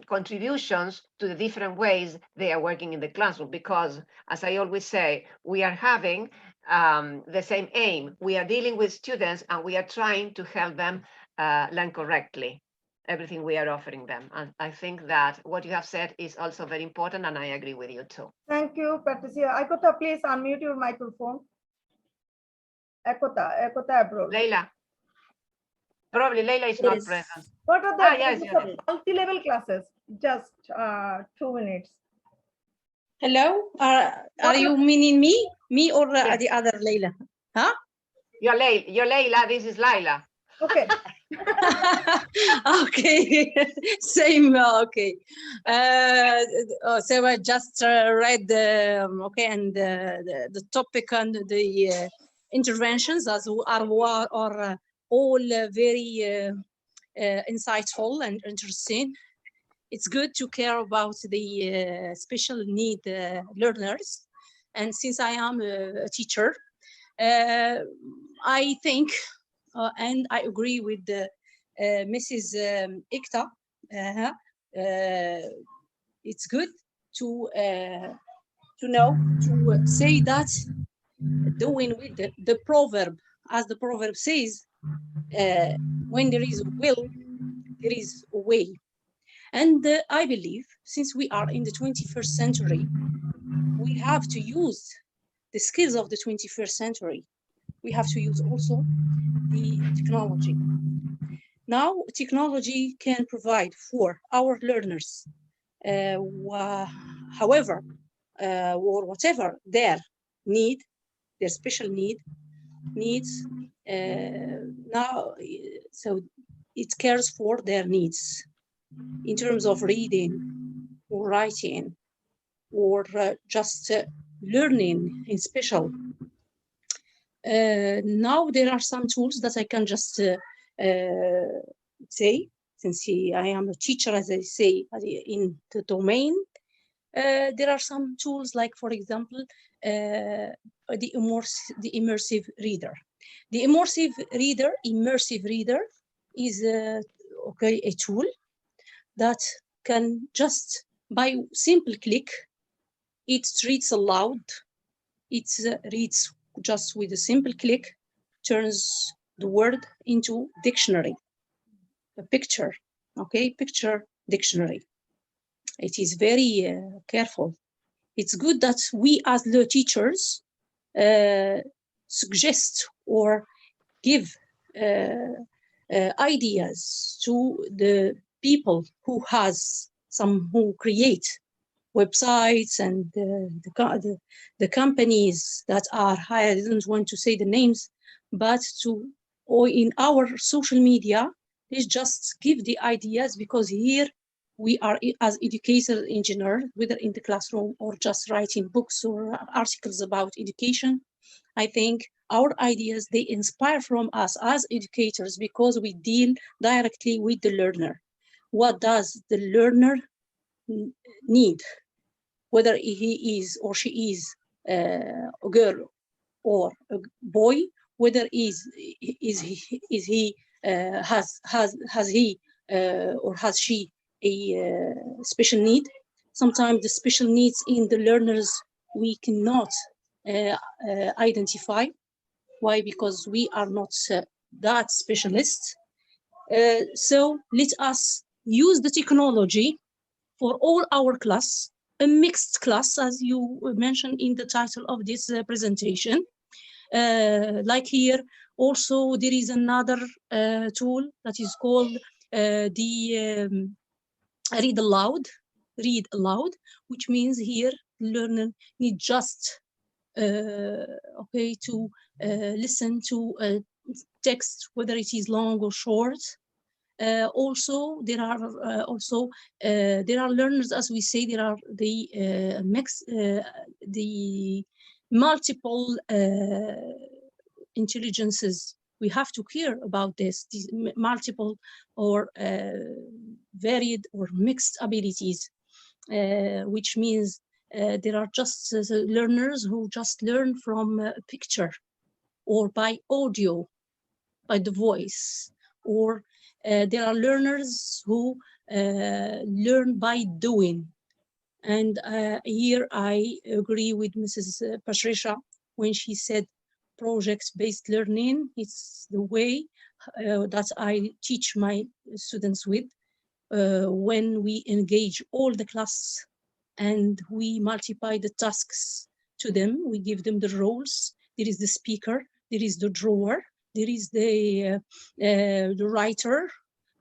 contributions to the different ways they are working in the classroom, because as I always say, we are having the same aim. We are dealing with students and we are trying to help them learn correctly everything we are offering them. And I think that what you have said is also very important, and I agree with you too. Thank you, Patricia. Ekota, please unmute your microphone. Ekota abroad. Leila. Probably Leila is not present. What are the yes, multi-level classes? Just 2 minutes. Hello, are you meaning me or the other Leila? Huh? You're Leila, this is Laila. Okay. Okay, same. Okay. So I just read okay, and the topic and the interventions as are all very insightful and interesting. It's good to care about the special need learners, and since I am a teacher, I think. And I agree with Mrs. Ikta. It's good to know, to say that doing with the proverb, as the proverb says, when there is a will, there is a way. And I believe, since we are in the 21st century, we have to use the skills of the 21st century. We have to use also the technology. Now, technology can provide for our learners, however, or whatever their need, their special needs. Now, so it cares for their needs in terms of reading or writing or just learning in special. Now there are some tools that I can just say, since I am a teacher, as I say, in the domain. There are some tools like, for example, the immersive reader. The immersive reader is okay, a tool that can just by simple click, it reads aloud, it reads just with a simple click, turns the word into dictionary, a picture, okay, picture dictionary. It is very careful. It's good that we as the teachers suggest or give ideas to the people who create websites and the companies that are high. I didn't want to say the names, but or in our social media, let's just give the ideas, because here we are as educator engineers, whether in the classroom or just writing books or articles about education. I think our ideas, they inspire from us as educators, because we deal directly with the learner. What does the learner need? Whether he is or she is a girl or a boy, whether has he or has she a special need. Sometimes the special needs in the learners we cannot identify. Why? Because we are not that specialists. So let us use the technology for all our class, a mixed class, as you mentioned in the title of this presentation. Like here, also there is another tool that is called the read aloud, which means here learner need just okay to listen to a text, whether it is long or short. Also, there are learners, as we say, there are the multiple intelligences. We have to care about these multiple or varied or mixed abilities, which means there are just learners who just learn from a picture or by audio, by the voice, or there are learners who learn by doing. And here I agree with Mrs. Patricia when she said project-based learning is the way that I teach my students with. When we engage all the class and we multiply the tasks to them, we give them the roles. There is the speaker, there is the drawer, there is the writer,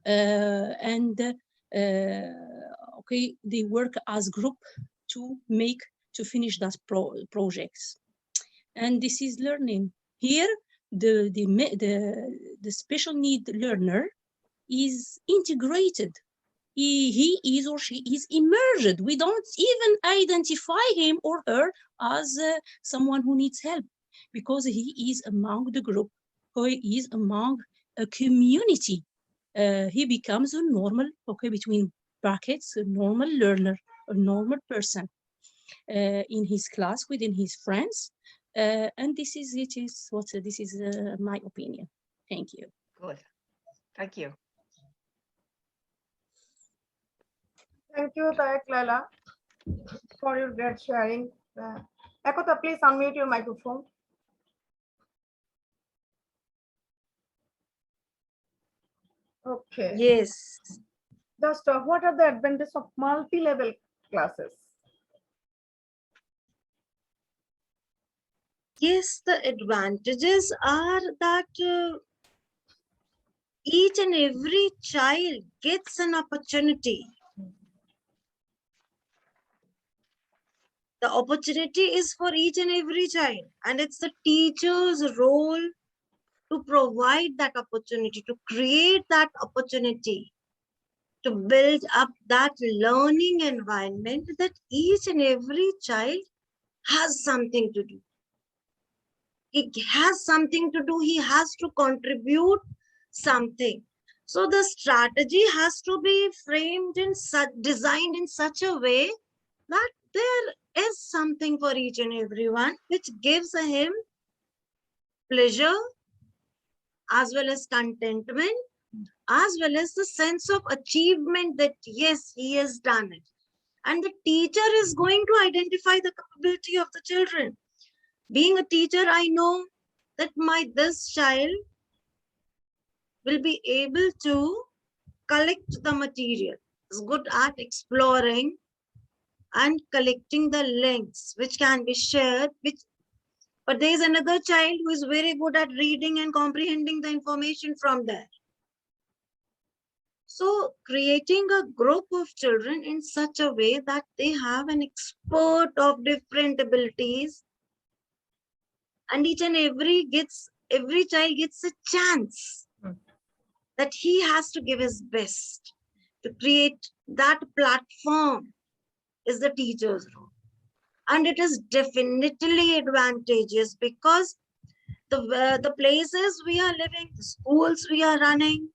and okay, they work as group to finish that projects. And this is learning. Here, the special need learner is integrated. He is or she is immersed. We don't even identify him or her as someone who needs help, because he is among the group, he is among a community. He becomes a normal, okay, between brackets, a normal learner, a normal person in his class, within his friends. And this is my opinion. Thank you. Good. Thank you. Thank you, Tareq Laila, for your great sharing. Ekota, please unmute your microphone. Okay. Yes. Just what are the advantages of multi-level classes? Yes, the advantages are that each and every child gets an opportunity. The opportunity is for each and every child, and it's the teacher's role to provide that opportunity, to create that opportunity, to build up that learning environment that each and every child has something to do. He has something to do, he has to contribute something. So the strategy has to be framed in designed in such a way that there is something for each and everyone, which gives him pleasure as well as contentment, as well as the sense of achievement that yes, he has done it. And the teacher is going to identify the capability of the children. Being a teacher, I know that this child will be able to collect the material. Is good at exploring and collecting the links which can be shared. But there is another child who is very good at reading and comprehending the information from there. So creating a group of children in such a way that they have an expert of different abilities, and each and every child gets a chance that he has to give his best to create that platform is the teacher's role. And it is definitely advantageous because the places we are living, the schools we are running,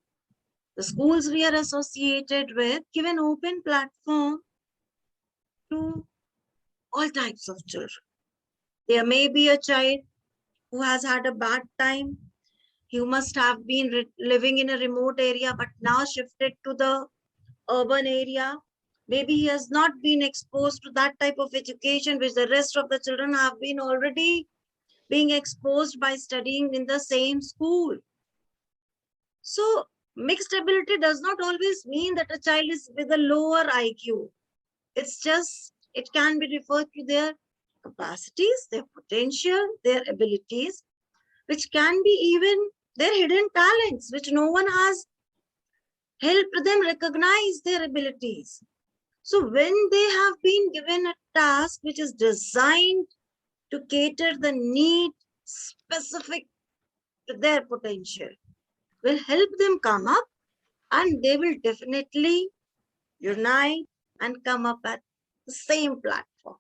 the schools we are associated with, give an open platform to all types of children. There may be a child who has had a bad time. He must have been living in a remote area, but now shifted to the urban area. Maybe he has not been exposed to that type of education which the rest of the children have been already being exposed by studying in the same school. So mixed ability does not always mean that a child is with a lower IQ. It's just, it can be referred to their capacities, their potential, their abilities, which can be even their hidden talents, which no one has helped them recognize their abilities. So when they have been given a task which is designed to cater the need specific to their potential, will help them come up, and they will definitely unite and come up at the same platform.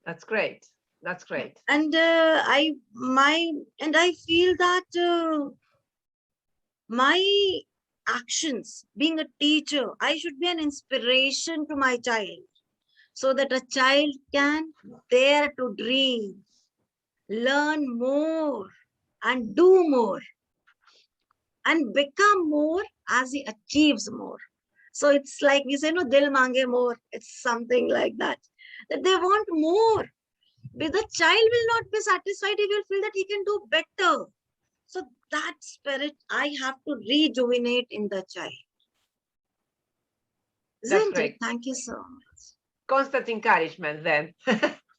That's great. That's great. And I feel that my actions, being a teacher, I should be an inspiration to my child, so that a child can dare to dream, learn more, and do more. and become more as he achieves more. So it's like we say, no, dil mange more. It's something like that. That they want more. But the child will not be satisfied. He will feel that he can do better. So that spirit I have to rejuvenate in the child. That's Isn't it? great. Thank you so much. Constant encouragement then.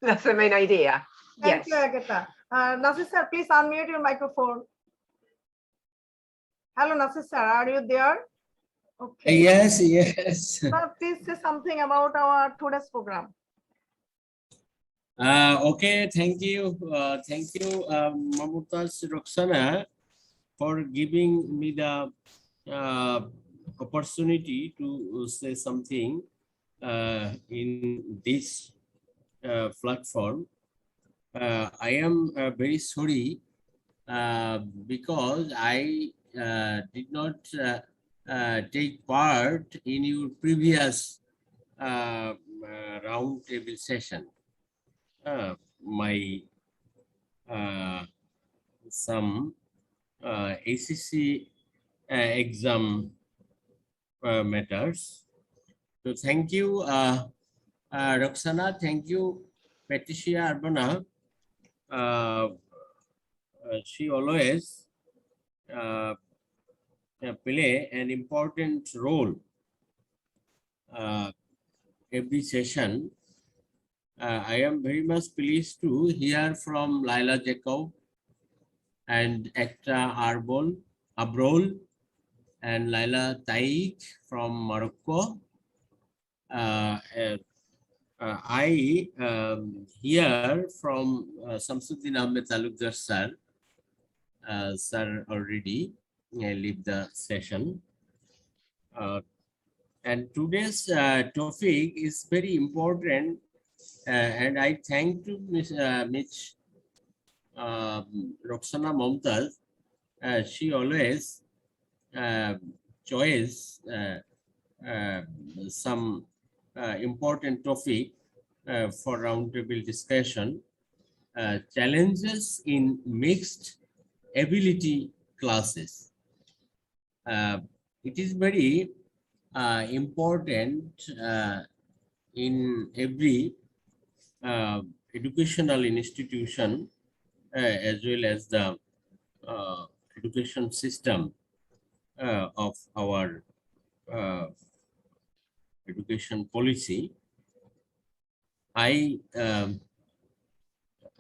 That's the main idea. Thank Yes. you, Agatha. Nasir sir, please unmute your microphone. Hello, Nasir sir, are you there? Okay. Yes, yes. Sir, please say something about our today's program. Okay, thank you. Thank you, Mamutaz Roxana, for giving me the opportunity to say something in this platform. I am very sorry because I did not take part in your previous round table session. My some ACC exam matters. So thank you, Roxana. Thank you, Patricia Arbona. She always play an important role every session. I am very much pleased to hear from Laila Jacob and Ekta Abrol and Laila Taik from Morocco. I hear from Samsuddin Ahmed Talukdar sir. Sir already leave the session. And today's topic is very important, and I thank to Ms. Roxana Momtaz. She always choose some important topic for roundtable discussion. Challenges in mixed ability classes. It is very important in every educational institution as well as the education system of our education policy. I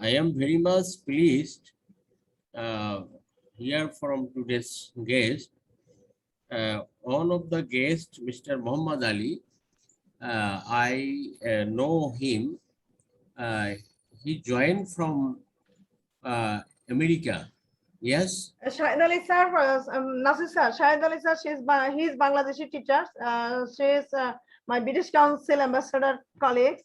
am very much pleased hear from today's guest. One of the guests, Mr. Muhammad Ali, I know him. He joined from America. Yes. Shahid Ali sir, Nasir sir, Shahid Ali sir, he's Bangladeshi teacher. She's my British Council ambassador colleagues.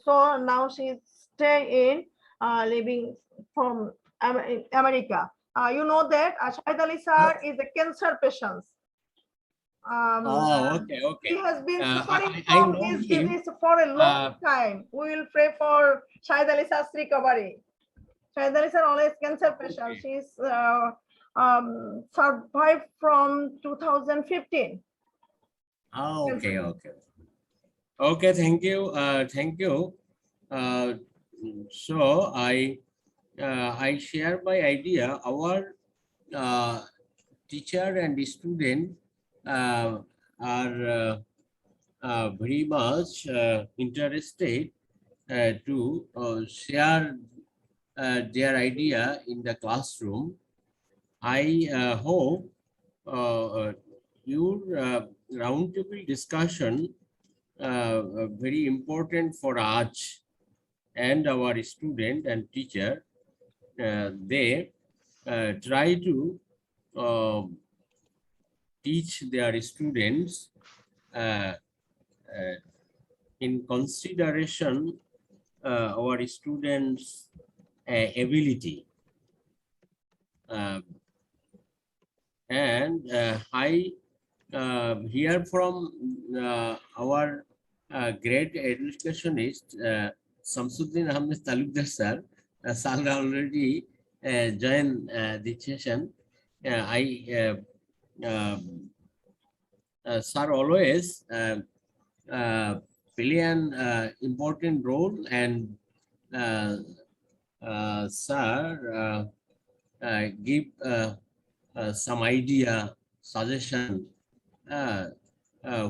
So now she's staying living from America. You know that Shahid Ali sir is a cancer patient. Okay, okay. He has been suffering I from know this him. disease for a long time. We will pray for Shahid Ali sir's recovery. Shahid Ali sir always cancer patient. Okay. She's survived from 2015. Okay, okay. Okay, thank you. Thank you. So I share my idea. Our teacher and student are very much interested to share their idea in the classroom. I hope your roundtable discussion very important for us and our student and teacher. They try to teach their students in consideration our students' ability. And I hear from our great educationist, Samsuddin Ahmed Talukdar sir. Sir already joined the session. I sir always play an important role, and sir give some idea, suggestion,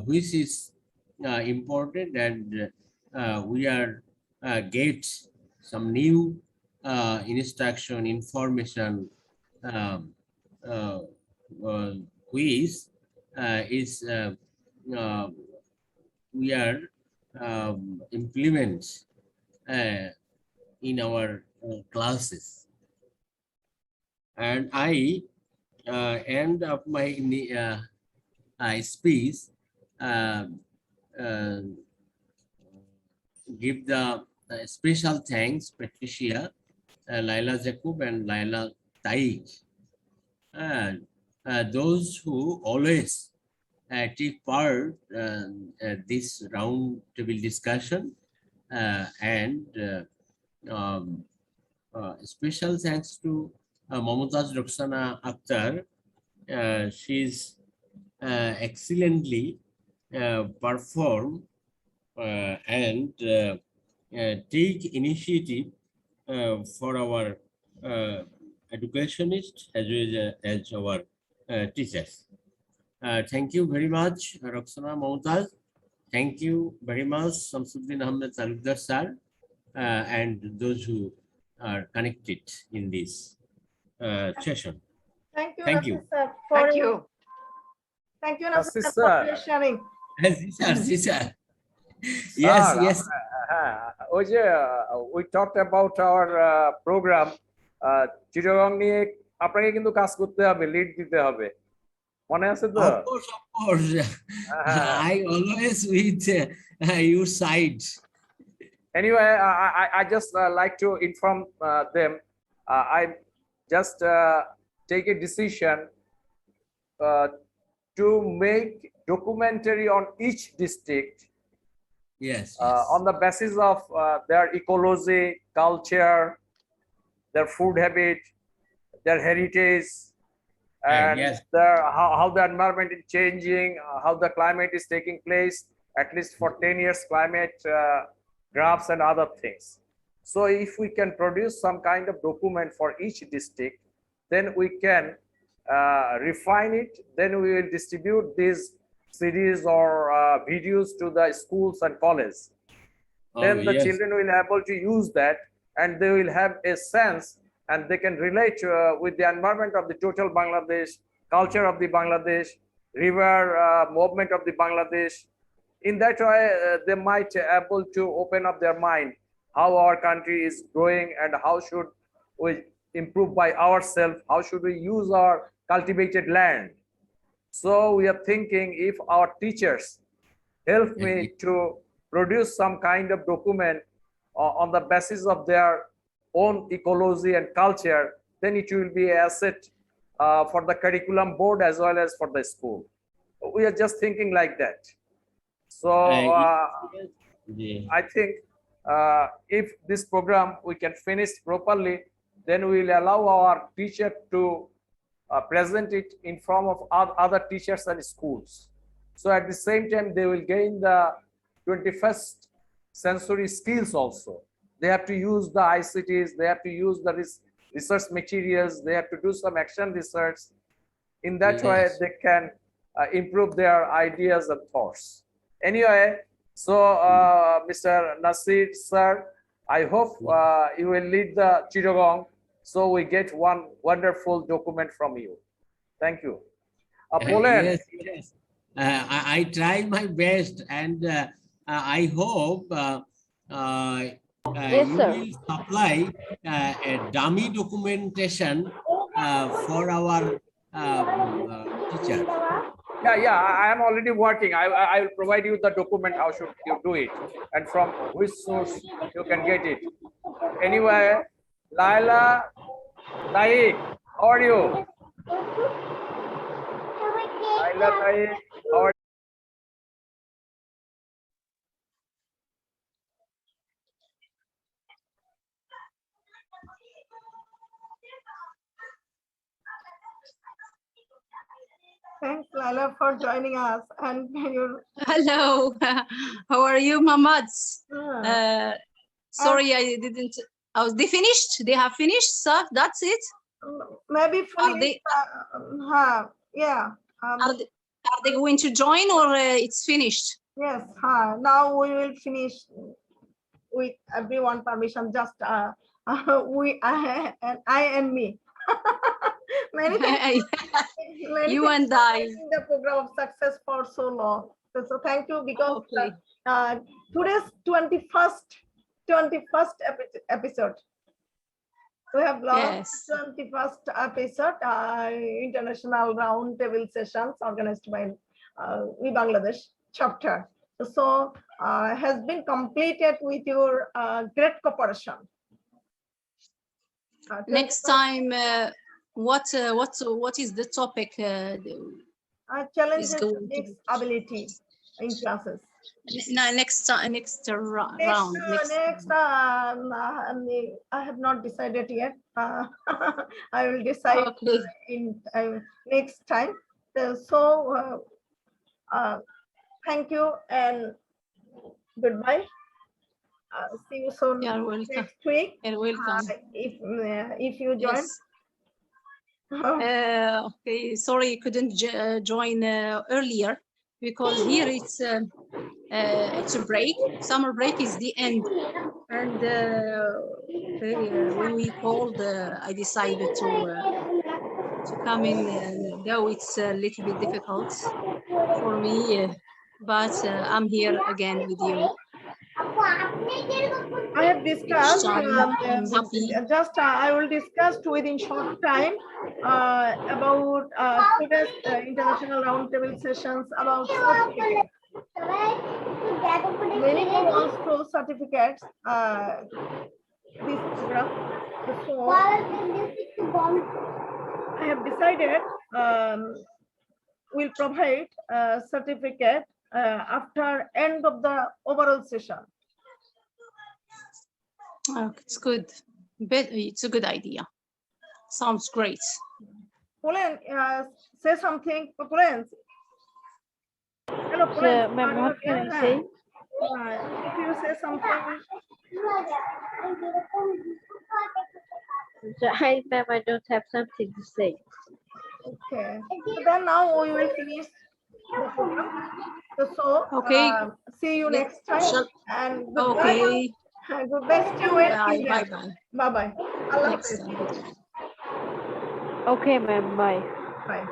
which is important, and we are get some new instruction, information, um, uh, uh, which is uh, we are implement in our classes. And I end up my speech, uh, uh, give the special thanks Patricia, Laila Jacob, and Laila Taik, and those who always take part this round table discussion, and special thanks to Momtaz Roxana Akhtar. She's excellently perform and take initiative for our educationists as well as our teachers. Thank you very much, Roxana Momtaz. Thank you very much, Samsuddin Ahmed Talukdar sir, and those who are connected in this session. Thank you, Thank you. Nasir sir, for Thank you. Thank you, Nasir Nasir sir, for sir. your sharing. Sir. Yes, Sir, yes. ওই যে we talked about our program, Chittagong নিয়ে আপনাকে কিন্তু কাজ করতে হবে, lead দিতে হবে, মনে আছে তো? Of course. I always with your side. Anyway, I just like to inform them. I just take a decision to make documentary on each district. Yes. On the basis of their ecology, culture, their food habit, their heritage, and Yes. how the environment is changing, how the climate is taking place, at least for 10 years climate graphs and other things. So if we can produce some kind of document for each district, then we can refine it, then we will distribute these series or videos to the schools and colleges. Then the Yes. children will be able to use that, and they will have a sense, and they can relate with the environment of the total Bangladesh, culture of the Bangladesh, river movement of the Bangladesh. In that way, they might able to open up their mind how our country is growing and how should we improve by ourselves, how should we use our cultivated land. So we are thinking if our teachers help me to produce some kind of document on the basis of their own ecology and culture, then it will be an asset for the curriculum board as well as for the school. We are just thinking like that. So I think if this program we can finish properly, then we will allow our teacher to present it in form of other teachers and schools. So at the same time, they will gain the 21st century skills also. They have to use the ICTs, they have to use the research materials, they have to do some action research. In that way, they can improve their ideas and thoughts. Anyway, so Mr. Nasir sir, I hope you will lead the Chittagong so we get one wonderful document from you. Thank you. Poland. Yes. I try my best, and I hope Yes, you sir. will supply a dummy documentation for our teacher. Yeah, I am already working. I will provide you the document, how should you do it, and from which source you can get it. Anyway, Laila, Taik, how are you? Laila, Taik, how are you? Thanks, Laila, for joining us. And your Hello, how are you, Mamads? Sorry, they finished? They have finished, sir? That's it? maybe fully. Are they, yeah. are they going to join or it's finished? Yes. Now we will finish with everyone permission. Just we, I and me. Many thanks. You and I. The program of success for so long. So thank you, because today's 21st episode. We have launched 21st episode, international roundtable sessions organized by We Bangladesh chapter. So has been completed with your great cooperation. Next time, what is the topic? Challenges against ability in classes. Next round. Next, I have not decided yet. I will decide in next time. So thank you and goodbye. See you soon next week. You're welcome. If you join. Yes. Okay, sorry, couldn't join earlier because here it's a break. Summer break is the end, and when we called, I decided to come in. Though it's a little bit difficult for me, but I'm here again with you. I have discussed, I will discuss within short time about today's international roundtable sessions about certificates. Many more also certificates this program. So I have decided we'll provide a certificate after end of the overall session. Oh, it's good. It's a good idea. Sounds great. Polen, say something. Polen. Hello, Polen. Ma'am, what can I say? If you say something. Hi, ma'am, I don't have something to say. Okay. So then now we will finish the program. So okay. See you next time. And goodbye. Okay. Good best to you. Bye bye. Bye bye. Okay, ma'am. Bye. Bye.